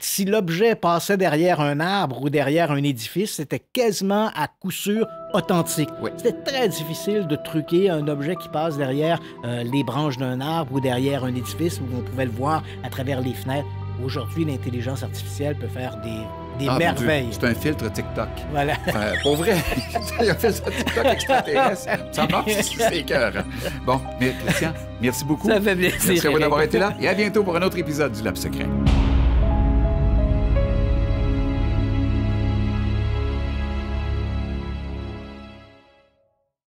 [SPEAKER 2] si l'objet passait derrière un arbre ou derrière un édifice, c'était quasiment à coup sûr authentique. C'était très difficile de truquer un objet qui passe derrière les branches d'un arbre ou derrière un édifice où on pouvait le voir à travers les fenêtres. Aujourd'hui, l'intelligence artificielle peut faire des merveilles.
[SPEAKER 1] C'est un filtre TikTok.
[SPEAKER 2] Voilà.
[SPEAKER 1] Pour vrai, il a fait ça TikTok extraterrestre. Ça marche, c'est cœur. Bon, mais Christian, merci beaucoup.
[SPEAKER 2] Ça fait plaisir.
[SPEAKER 1] Merci à vous d'avoir été là et à bientôt pour un autre épisode du Lab Secret.